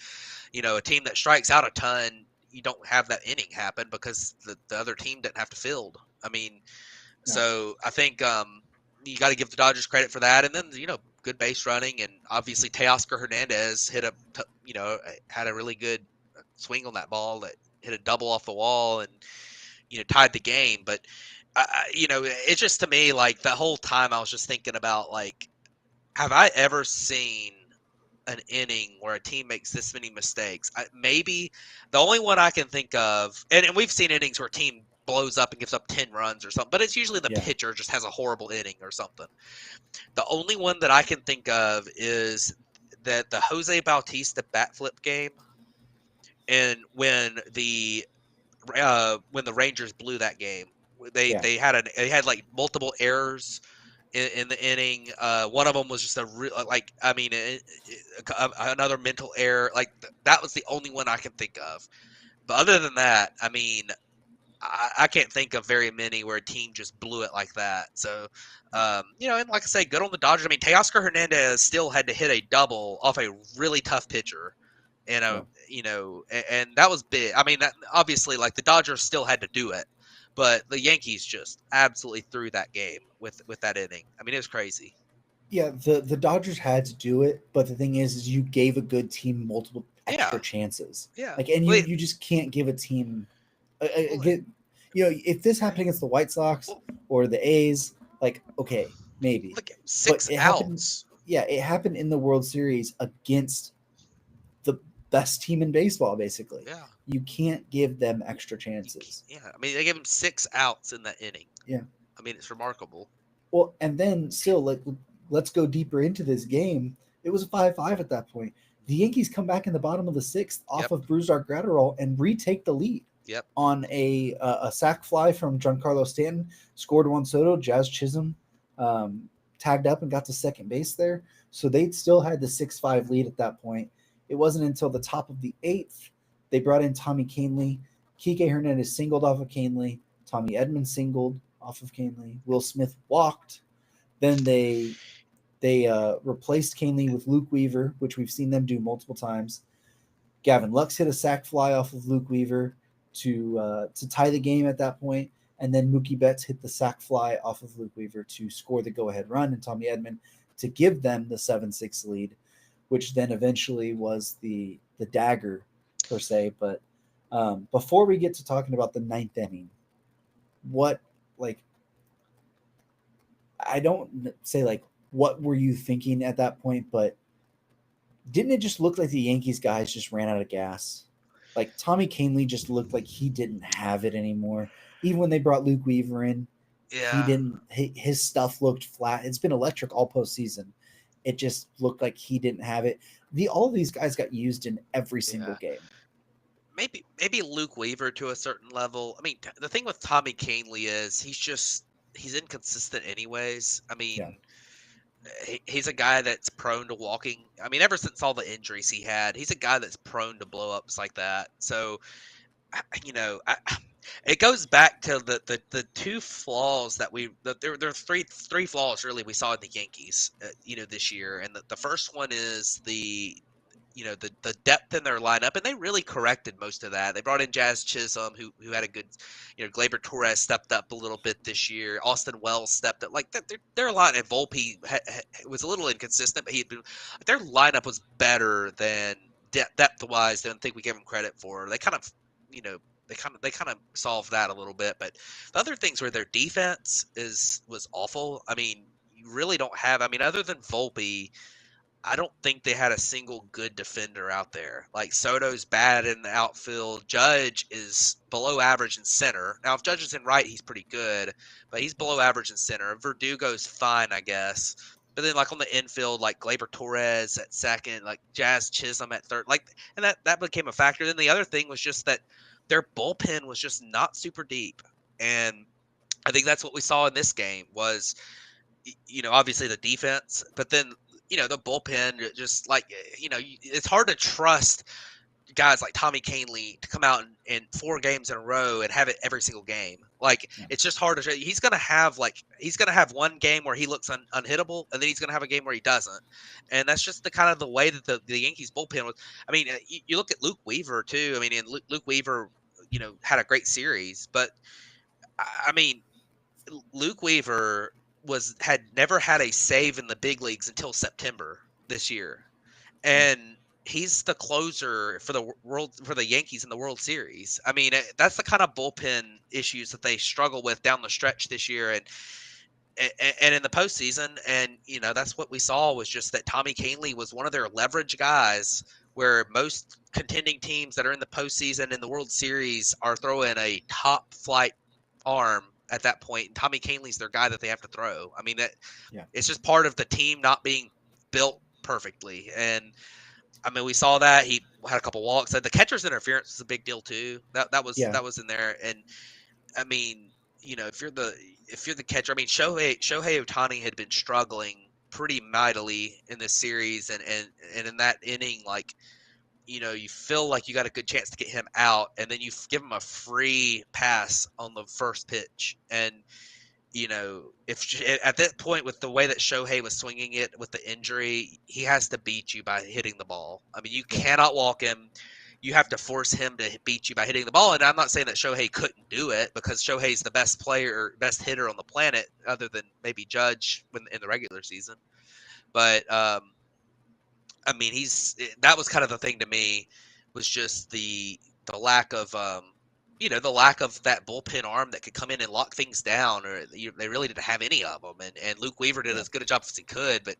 a team that strikes out a ton, you don't have that inning happen because the other team didn't have to field. I mean, so I think you got to give the Dodgers credit for that. And then, good base running. And obviously Teoscar Hernandez had a really good swing on that ball that hit a double off the wall and, tied the game. But, it's just to me, like the whole time I was just thinking about like, have I ever seen an inning where a team makes this many mistakes? Maybe the only one I can think of, and we've seen innings where a team blows up and gives up 10 runs or something, but it's usually the pitcher just has a horrible inning or something. The only one that I can think of is that the Jose Bautista bat flip game, and when the Rangers blew that game, they had like multiple errors in the inning. One of them was just another mental error. Like that was the only one I can think of. But other than that, I mean, I can't think of very many where a team just blew it like that. So, and like I say, good on the Dodgers. I mean, Teoscar Hernandez still had to hit a double off a really tough pitcher. And that was big. I mean, that obviously, like the Dodgers still had to do it, but the Yankees just absolutely threw that game with that inning. I mean, it was crazy. Yeah, the Dodgers had to do it, but the thing is you gave a good team multiple Yeah, extra chances. yeah. Like, and Well, you just can't give a team well, get, if this happened against the White Sox well, or the A's, like, okay, maybe, look, but six it happened. outs. Yeah, it happened in the World Series against the best team in baseball. Basically, Yeah, you can't give them extra you chances. yeah. I mean, they gave him 6 outs in that inning. Yeah. I mean, it's remarkable. Well, and then still, like, let's go deeper into this game. It was 5-5 at that point. The Yankees come back in the bottom of the sixth off Yep, of Brusdar Graterol and retake the lead yep. on a sac fly from Giancarlo Stanton. Scored Juan Soto. Jazz Chisholm tagged up and got to second base there. So they still had the 6-5 lead at that point. It wasn't until the top of the eighth they brought in Tommy Kahnle. Kike Hernandez singled off of Kahnle. Tommy Edmonds singled off of Kahnle. Will Smith walked. Then they replaced Kahnle with Luke Weaver, which we've seen them do multiple times. Gavin Lux hit a sac fly off of Luke Weaver to tie the game at that point, and then Mookie Betts hit the sac fly off of Luke Weaver to score the go-ahead run, and Tommy Edman to give them the 7-6 lead, which then eventually was the dagger per se. But before we get to talking about the ninth inning, what, like, I don't say like what were you thinking at that point, but didn't it just look like the Yankees guys just ran out of gas? Like Tommy Kahnle just looked like he didn't have it anymore. Even when they brought Luke Weaver in, he Yeah, didn't. His stuff looked flat. It's been electric all postseason. It just looked like he didn't have it. All of these guys got used in every single yeah. game. Maybe Luke Weaver to a certain level. I mean, the thing with Tommy Kahnle is he's inconsistent anyways. I Yeah, mean, he's a guy that's prone to walking. I mean, ever since all the injuries he had, he's a guy that's prone to blow ups like that. So, you know, it goes back to the two flaws that there are three flaws really we saw in the Yankees, this year, and the first one is the depth in their lineup, and they really corrected most of that. They brought in Jazz Chisholm, who had a good, Gleyber Torres stepped up a little bit this year. Austin Wells stepped up. Like their line, and Volpe was a little inconsistent, but their lineup was better than depth wise than I think we gave them credit for. They kind of, you know. They kind of solved that a little bit, but the other things were their defense was awful. I mean, you really don't have. I mean, other than Volpe, I don't think they had a single good defender out there. Like Soto's bad in the outfield. Judge is below average in center. Now, if Judge is in right, he's pretty good, but he's below average in center. Verdugo's fine, I guess. But then, like on the infield, like Gleyber Torres at second, like Jazz Chisholm at third, like, and that became a factor. Then the other thing was just that their bullpen was just not super deep, and I think that's what we saw in this game was obviously the defense, but then the bullpen just like it's hard to trust guys like Tommy Kahnle to come out in 4 games in a row and have it every single game. Like yeah, it's just hard to. He's gonna have one game where he looks unhittable, and then he's gonna have a game where he doesn't, and that's just the kind of the way that the Yankees bullpen was. I mean, you look at Luke Weaver too. I mean, and Luke Weaver, had a great series, but I mean, Luke Weaver had never had a save in the big leagues until September this year, yeah, and he's the closer for the Yankees in the World Series. I mean, that's the kind of bullpen issues that they struggle with down the stretch this year, and in the postseason. And that's what we saw was just that Tommy Kahnle was one of their leverage guys, where most contending teams that are in the postseason in the World Series are throwing a top flight arm at that point, and Tommy Kahnle's their guy that they have to throw. I mean, that yeah, it's just part of the team not being built perfectly. And I mean, we saw that he had a couple walks. The catcher's interference was a big deal too. That was yeah, that was in there. And I mean, if you're the catcher, I mean, Shohei Ohtani had been struggling pretty mightily in this series, and in that inning, like, you feel like you got a good chance to get him out, and then you give him a free pass on the first pitch. And if at that point, with the way that Shohei was swinging it with the injury, he has to beat you by hitting the ball. I mean, you yeah, cannot walk him. you have to force him to beat you by hitting the ball. And I'm not saying that Shohei couldn't do it, because Shohei's the best player, best hitter on the planet, other than maybe Judge in the regular season. But I mean, that was kind of the thing to me, was just the lack of the lack of that bullpen arm that could come in and lock things down, or they really didn't have any of them. And Luke Weaver did as good a job as he could, but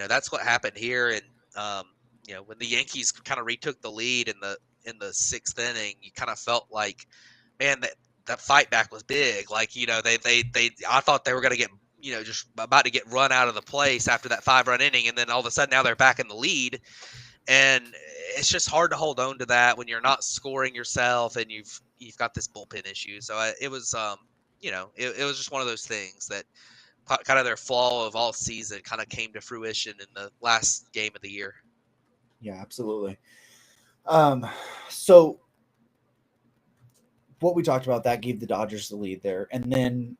that's what happened here. And when the Yankees kind of retook the lead in the sixth inning, you kind of felt like, man, that fight back was big. Like, I thought they were going to get, just about to get run out of the place after that 5-run inning. And then all of a sudden now they're back in the lead. And it's just hard to hold on to that when you're not scoring yourself and you've got this bullpen issue. So it was, it was just one of those things that kind of their flaw of all season kind of came to fruition in the last game of the year. Yeah, absolutely. So what we talked about, that gave the Dodgers the lead there. And then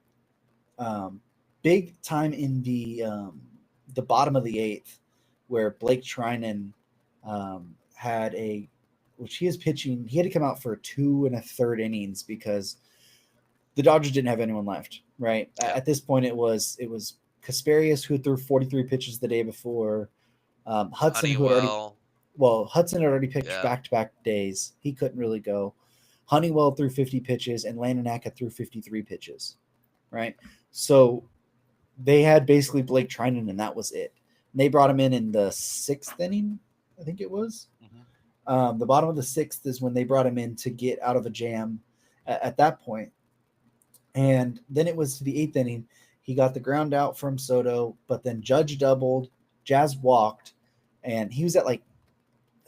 big time in the bottom of the eighth, where Blake Trinan which he is pitching, he had to come out for 2 1/3 innings because the Dodgers didn't have anyone left, right? Yeah. At this point, it was Kasperius, who threw 43 pitches the day before. Hudson, Hudson had already pitched back-to-back days. He couldn't really go. Honeywell threw 50 pitches, and Landon Ackett threw 53 pitches, right? So they had basically Blake Trinan, and that was it. And they brought him in the 6th inning, I think it was. Mm-hmm. The bottom of the 6th is when they brought him in to get out of a jam at that point. And then it was to the 8th inning. He got the ground out from Soto, but then Judge doubled, Jazz walked, and he was at I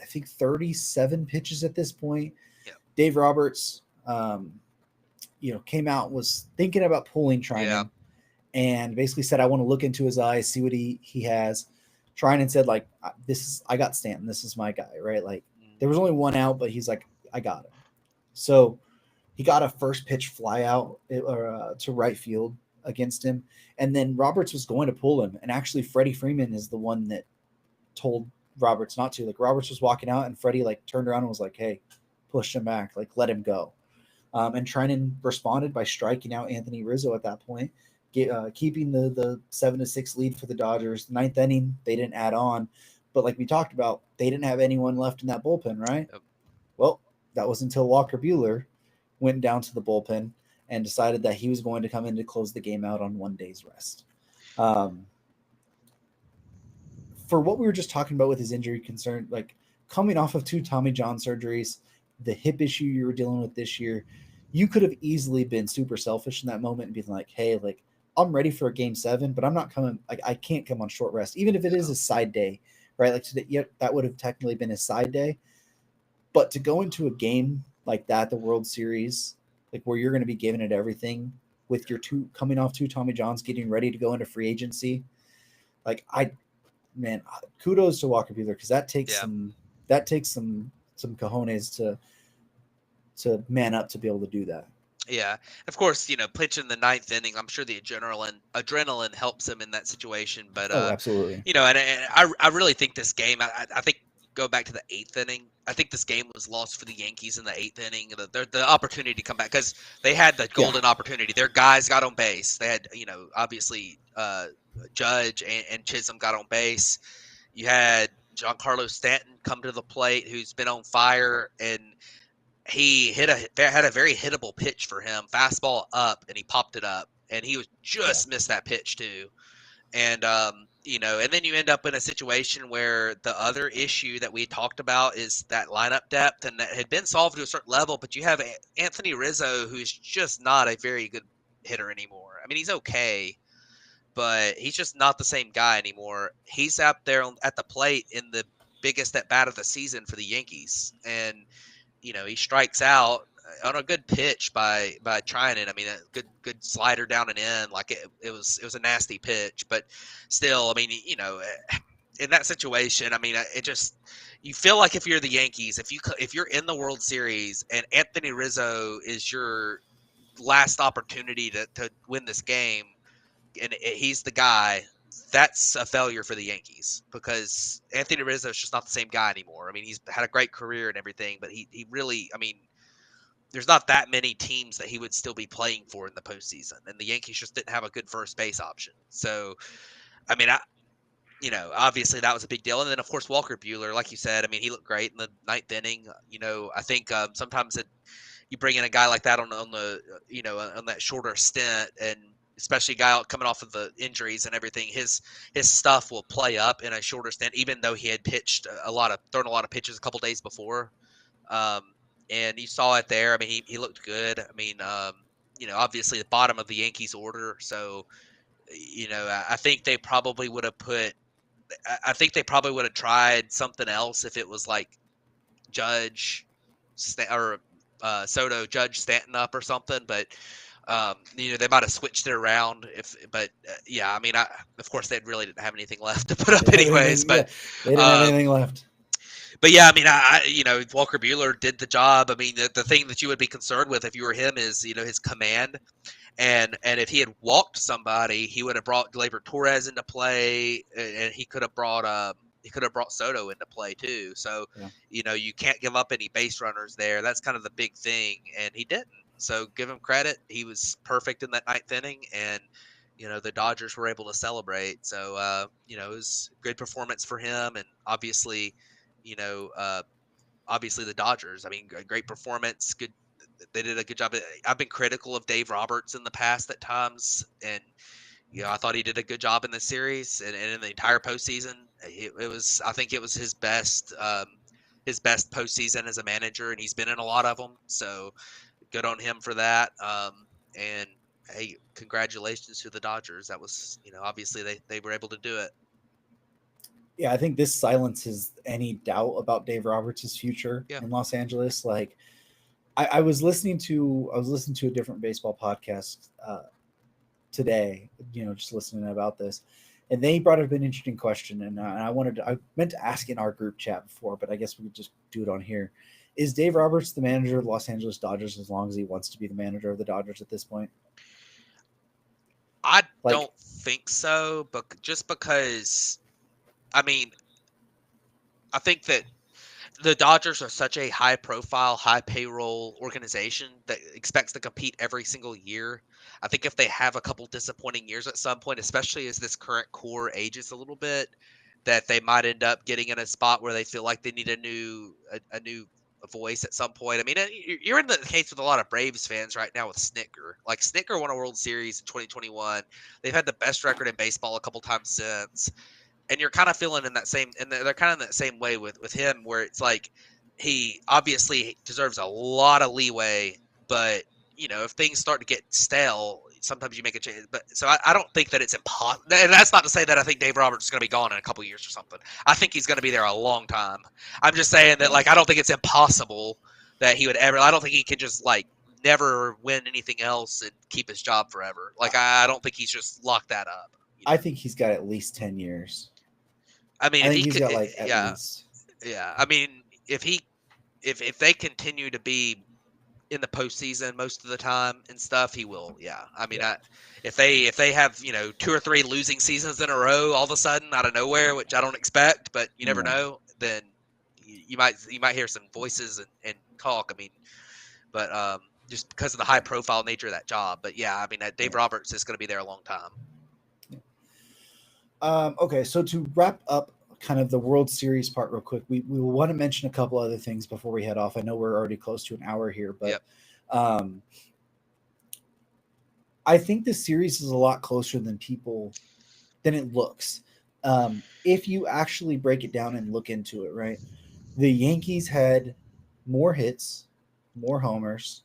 think 37 pitches at this point. Yeah. Dave Roberts, came out, was thinking about pulling Trinan, and basically said, I want to look into his eyes, see what he has. Trinan said, I got Stanton. This is my guy, right? There was only one out, but he's like, I got him. So he got a first pitch fly out to right field against him. And then Roberts was going to pull him. And actually, Freddie Freeman is the one that told Roberts not to. Roberts was walking out, and Freddie turned around and was like, hey, pushed him back, let him go. And Trinan responded by striking out Anthony Rizzo at that point, keeping the 7-6 lead for the Dodgers. 9th inning, they didn't add on. But like we talked about, they didn't have anyone left in that bullpen, right? Yep. Well, that was until Walker Buehler went down to the bullpen and decided that he was going to come in to close the game out on 1 day's rest. For what we were just talking about with his injury concern, coming off of 2 Tommy John surgeries, the hip issue you were dealing with this year, you could have easily been super selfish in that moment and been like, hey, I'm ready for a game 7, but I'm not coming. I can't come on short rest, even if it is a side day, right? Today, that would have technically been a side day. But to go into a game like that, the World Series, where you're going to be giving it everything with your coming off 2 Tommy Johns, getting ready to go into free agency, kudos to Walker Buehler, because that takes some cojones to man up to be able to do that. Yeah, of course, pitching the 9th inning, I'm sure the adrenaline helps him in that situation. But absolutely, and I really think this game, I think, go back to the 8th inning, I think this game was lost for the Yankees in the 8th inning. The opportunity to come back, because they had the golden opportunity. Their guys got on base. They had, obviously Judge and Chisholm got on base. You had Giancarlo Stanton come to the plate, who's been on fire, and he had a very hittable pitch for him, fastball up, and he popped it up, and he was just missed that pitch too. And and then you end up in a situation where the other issue that we talked about is that lineup depth, and that had been solved to a certain level, but you have Anthony Rizzo, who's just not a very good hitter anymore. I mean, he's okay, but he's just not the same guy anymore. He's out there at the plate in the biggest at bat of the season for the Yankees, and he strikes out on a good pitch by Trinan. I mean, a good slider down and in. It was a nasty pitch, but still, I mean, in that situation, I mean, you feel like if you're the Yankees, if you're in the World Series and Anthony Rizzo is your last opportunity to win this game, and he's the guy, that's a failure for the Yankees because Anthony Rizzo is just not the same guy anymore. I mean, he's had a great career and everything, but he really, I mean, there's not that many teams that he would still be playing for in the postseason, and the Yankees just didn't have a good first base option. So, I mean, obviously that was a big deal. And then of course Walker Buehler, like you said, I mean, he looked great in the ninth inning. I think sometimes you bring in a guy like that on the on that shorter stint, and especially a guy coming off of the injuries and everything, his stuff will play up in a shorter stint, even though he had thrown a lot of pitches a couple days before. Um, and you saw it there. I mean, he looked good. I mean, obviously the bottom of the Yankees order. So, I think they probably would have tried something else if it was like Judge or Soto, Judge, Stanton up or something. But they might have switched it around. Yeah, I mean, of course they really didn't have anything left to put up anyways. But they didn't have anything left. But yeah, I mean, Walker Buehler did the job. I mean, the thing that you would be concerned with if you were him is, his command. And if he had walked somebody, he would have brought Gleyber Torres into play, and he could have brought Soto into play too. So, yeah. You can't give up any base runners there. That's kind of the big thing, and he didn't. So give him credit. He was perfect in that ninth inning, and the Dodgers were able to celebrate. So it was a good performance for him, and obviously, you know, uh, obviously the Dodgers. I mean, great performance. Good. They did a good job. I've been critical of Dave Roberts in the past at times, and I thought he did a good job in this series and in the entire postseason. It was, I think, it was his best postseason as a manager, and he's been in a lot of them. So good on him for that. And hey, congratulations to the Dodgers. That was, obviously they were able to do it. Yeah, I think this silences any doubt about Dave Roberts' future Yeah. in Los Angeles. Like, I was listening to a different baseball podcast today, just listening about this, and they brought up an interesting question, and I meant to ask in our group chat before, but I guess we could just do it on here. Is Dave Roberts the manager of the Los Angeles Dodgers as long as he wants to be the manager of the Dodgers at this point? I don't think so, but just because, I mean, I think that the Dodgers are such a high profile, high payroll organization that expects to compete every single year. I think if they have a couple disappointing years at some point, especially as this current core ages a little bit, that they might end up getting in a spot where they feel like they need a new voice at some point. I mean, you're in the case with a lot of Braves fans right now with Snicker. Like, Snicker won a World Series in 2021. They've had the best record in baseball a couple times since, and you're kind of feeling in that same, and they're kind of in that same way with him, where it's like he obviously deserves a lot of leeway, but if things start to get stale, sometimes you make a change. But so I don't think that it's impossible, and that's not to say that I think Dave Roberts is going to be gone in a couple years or something. I think he's going to be there a long time. I'm just saying that, like, I don't think it's impossible that he would ever. I don't think he can just like never win anything else and keep his job forever. Like, I don't think he's just locked that up. I think he's got at least 10 years. I mean, I if think he he's could, got like at least. yeah. I mean, if they continue to be in the postseason most of the time and stuff, he will. Yeah. I mean, if they have 2 or 3 losing seasons in a row all of a sudden out of nowhere, which I don't expect, but you never know, then you might hear some voices and talk. I mean, but just because of the high profile nature of that job. But yeah, I mean, Dave Roberts is going to be there a long time. Okay, so to wrap up kind of the World Series part real quick, we want to mention a couple other things before we head off. I know we're already close to an hour here, but I think this series is a lot closer than it looks. If you actually break it down and look into it, right? The Yankees had more hits, more homers,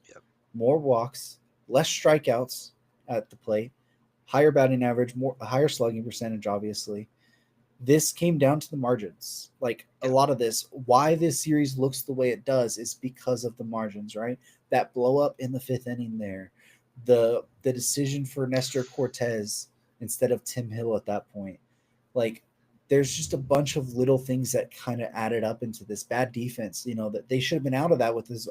more walks, less strikeouts at the plate, higher batting average, a higher slugging percentage, obviously. This came down to the margins. Like, a lot of this, why this series looks the way it does is because of the margins, right? That blow up in the 5th inning there, the decision for Nestor Cortez instead of Tim Hill at that point. Like, there's just a bunch of little things that kind of added up into this bad defense, that they should have been out of that with his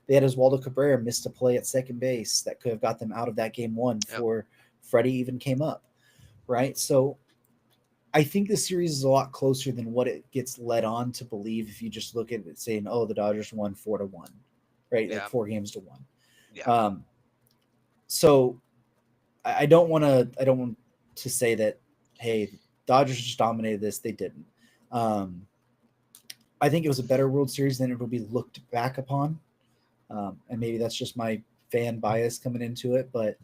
they had Oswaldo Cabrera missed a play at second base that could have got them out of that game 1 before Freddie even came up, right? So I think the series is a lot closer than what it gets led on to believe if you just look at it saying, "Oh, the Dodgers won 4-1," right? Like Yeah. 4 games to 1. Yeah. Um, so I don't want to. I don't want to say that. Hey, Dodgers just dominated this. They didn't. Um, I think it was a better World Series than it will be looked back upon, and maybe that's just my fan bias coming into it. But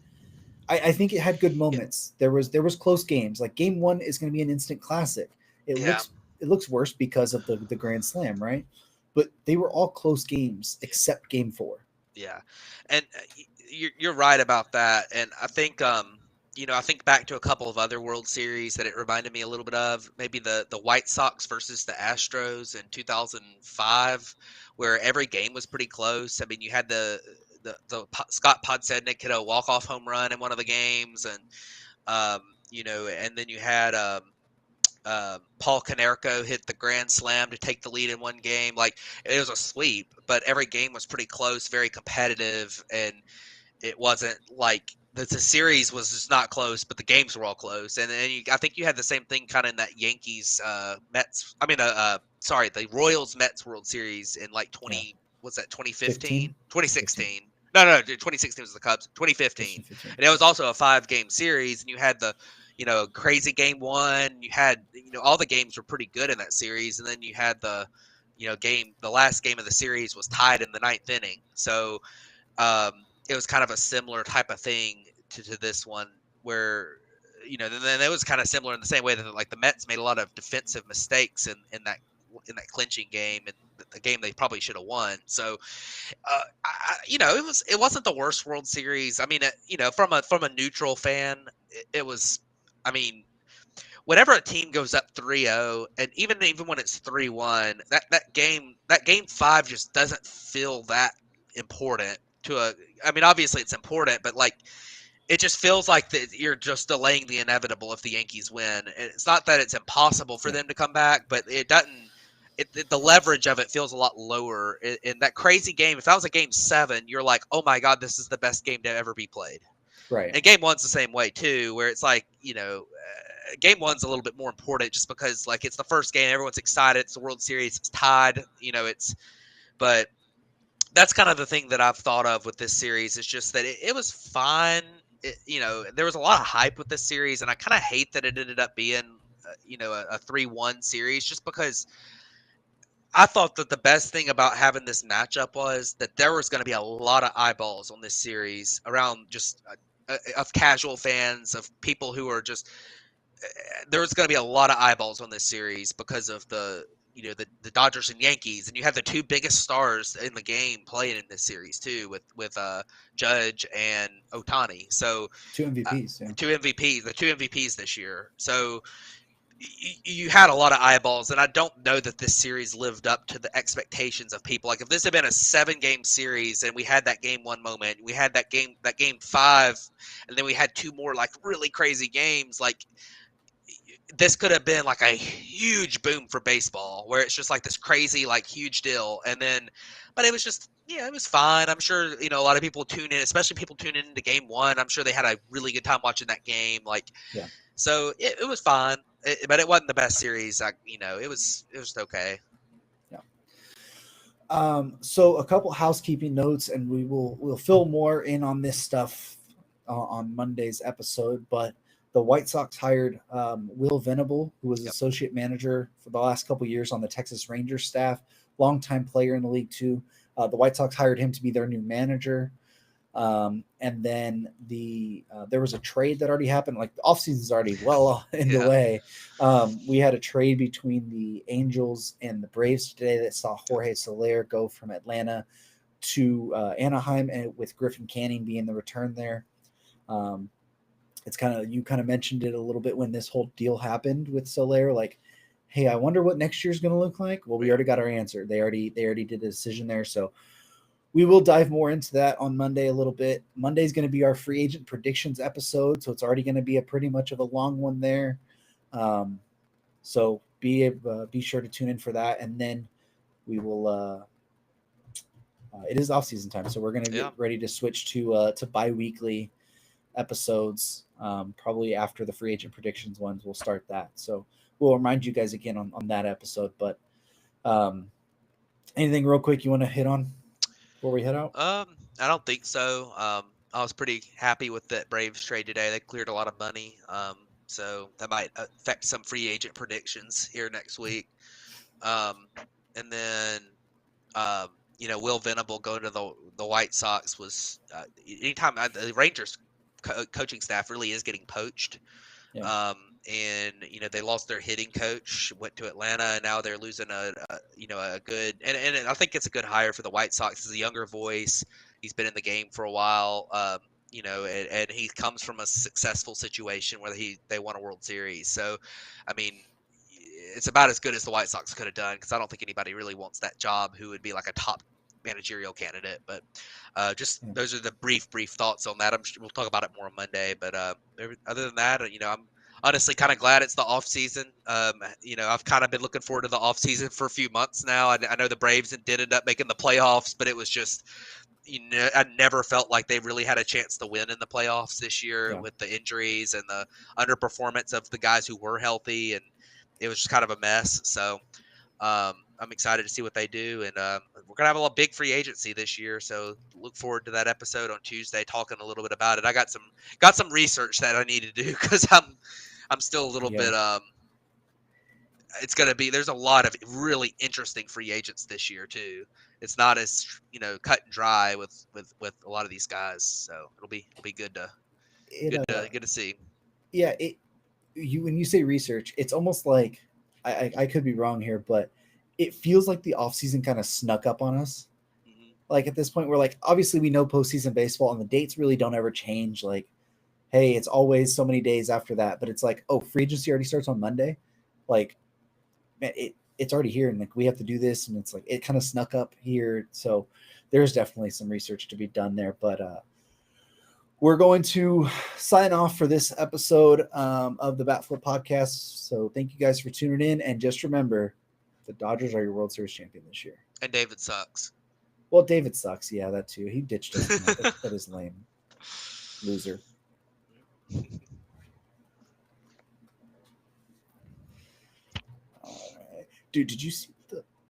I think it had good Yeah. moments. There was close games. Like Game 1 is going to be an instant classic. It Yeah. looks it looks worse because of the Grand Slam, right? But they were all close games except Game 4. Yeah, and you're right about that. And I think I think back to a couple of other World Series that it reminded me a little bit of. Maybe the White Sox versus the Astros in 2005, where every game was pretty close. I mean, you had Scott Podsednik hit a walk off home run in one of the games, and and then you had Paul Konerko hit the grand slam to take the lead in one game. Like it was a sweep, but every game was pretty close, very competitive, and it wasn't like the series was just not close, but the games were all close. And then I think you had the same thing kind of in that Yankees Mets. I mean, the Royals Mets World Series in like Yeah, 20 what's that 2015 15, 15. 2016. No, 2016 was the Cubs. 2015, 15. and it was also a 5 game series, and you had the crazy game one. You had all the games were pretty good in that series, and then you had the last game of the series was tied in the ninth inning. So it was kind of a similar type of thing to this one where then it was kind of similar in the same way that like the Mets made a lot of defensive mistakes in that clinching game and the game they probably should have won. So it wasn't the worst World Series. I mean, from a neutral fan, it was. I mean, whenever a team goes up 3-0, and even when it's 3-1, that game 5 just doesn't feel that important to a. I mean, obviously it's important, but like it just feels like that you're just delaying the inevitable if the Yankees win. And it's not that it's impossible for Yeah, them to come back, but it doesn't. The leverage of it feels a lot lower in that crazy game. If that was a game 7, you're like, oh my god, this is the best game to ever be played. right. And game one's the same way too, where it's like game one's a little bit more important just because like it's the first game, everyone's excited, it's the World Series, it's tied, but that's kind of the thing that I've thought of with this series is just that it was fine. There was a lot of hype with this series, and I kind of hate that it ended up being, a 3-1 series just because I thought that the best thing about having this matchup was that there was going to be a lot of eyeballs on this series around just of casual fans, of people who are just there was going to be a lot of eyeballs on this series because of the Dodgers and Yankees, and you have the two biggest stars in the game playing in this series too, with Judge and Otani. So Two uh, MVPs. Yeah, the two MVPs this year. So you had a lot of eyeballs, and I don't know that this series lived up to the expectations of people. Like if this had been a 7 game series and we had that game 1 moment, we had that game 5, and then we had 2 more like really crazy games, like this could have been like a huge boom for baseball where it's just like this crazy like huge deal. And then but it was just it was fine. I'm sure a lot of people tune in, especially people tune in into game 1. I'm sure they had a really good time watching that game, like yeah. so it was fine. But it wasn't the best series. It was okay. Yeah. So a couple housekeeping notes, and we'll fill more in on this stuff on Monday's episode. But the White Sox hired Will Venable, who was Yep. associate manager for the last couple years on the Texas Rangers staff, longtime player in the league too. The White Sox hired him to be their new manager. And then there was a trade that already happened. Like the offseason's already well in the Yeah. way. We had a trade between the Angels and the Braves today that saw Jorge Soler go from Atlanta to Anaheim, and with Griffin Canning being the return there. It's you kind of mentioned it a little bit when this whole deal happened with Soler. Like, hey, I wonder what next year's going to look like. Well, we Yeah. already got our answer. They already did a decision there. So we will dive more into that on Monday a little bit. Monday is going to be our free agent predictions episode, so it's already going to be a pretty much of a long one there. So be sure to tune in for that, and then we will. It is off season time, so we're going to get Yeah. ready to switch to bi-weekly episodes. Probably after the free agent predictions ones, we'll start that. So we'll remind you guys again on that episode. But um, anything real quick you want to hit on before we head out? I don't think so. I was pretty happy with that Braves trade today. They cleared a lot of money. So that might affect some free agent predictions here next week. Um, and then Will Venable going to the White Sox was anytime the Rangers coaching staff really is getting poached. Yeah. Um, and they lost their hitting coach, went to Atlanta, and now they're losing a good and I think it's a good hire for the White Sox. He's a younger voice. He's been in the game for a while. And he comes from a successful situation where they won a World Series. So, I mean, it's about as good as the White Sox could have done because I don't think anybody really wants that job who would be like a top managerial candidate. But just Yeah. those are the brief thoughts on that. We'll talk about it more on Monday. But other than that, I'm honestly kind of glad it's the off season. I've kind of been looking forward to the off season for a few months now. I know the Braves did end up making the playoffs, but it was just I never felt like they really had a chance to win in the playoffs this year Yeah. with the injuries and the underperformance of the guys who were healthy, and it was just kind of a mess. So I'm excited to see what they do, and we're gonna have a big free agency this year. So look forward to that episode on Tuesday, talking a little bit about it. I got some research that I need to do because I'm still a little Yeah. bit it's going to be there's a lot of really interesting free agents this year too. It's not as cut and dry with a lot of these guys, so it'll be good to It good to see. yeah, you when you say research, it's almost like I could be wrong here, but it feels like the offseason kind of snuck up on us. Hmm. Like at this point, we're like, obviously we know postseason baseball and the dates really don't ever change. Like, hey, it's always so many days after that, but it's like, oh, free agency already starts on Monday. Like, man, it's already here, and like we have to do this, and it's like it kind of snuck up here. So there's definitely some research to be done there, but we're going to sign off for this episode of the Batflip podcast. So thank you guys for tuning in. And just remember, the Dodgers are your World Series champion this year. And David sucks. Well, David sucks. Yeah, that too. He ditched us tonight. That is lame. Loser. All right. Dude, did you see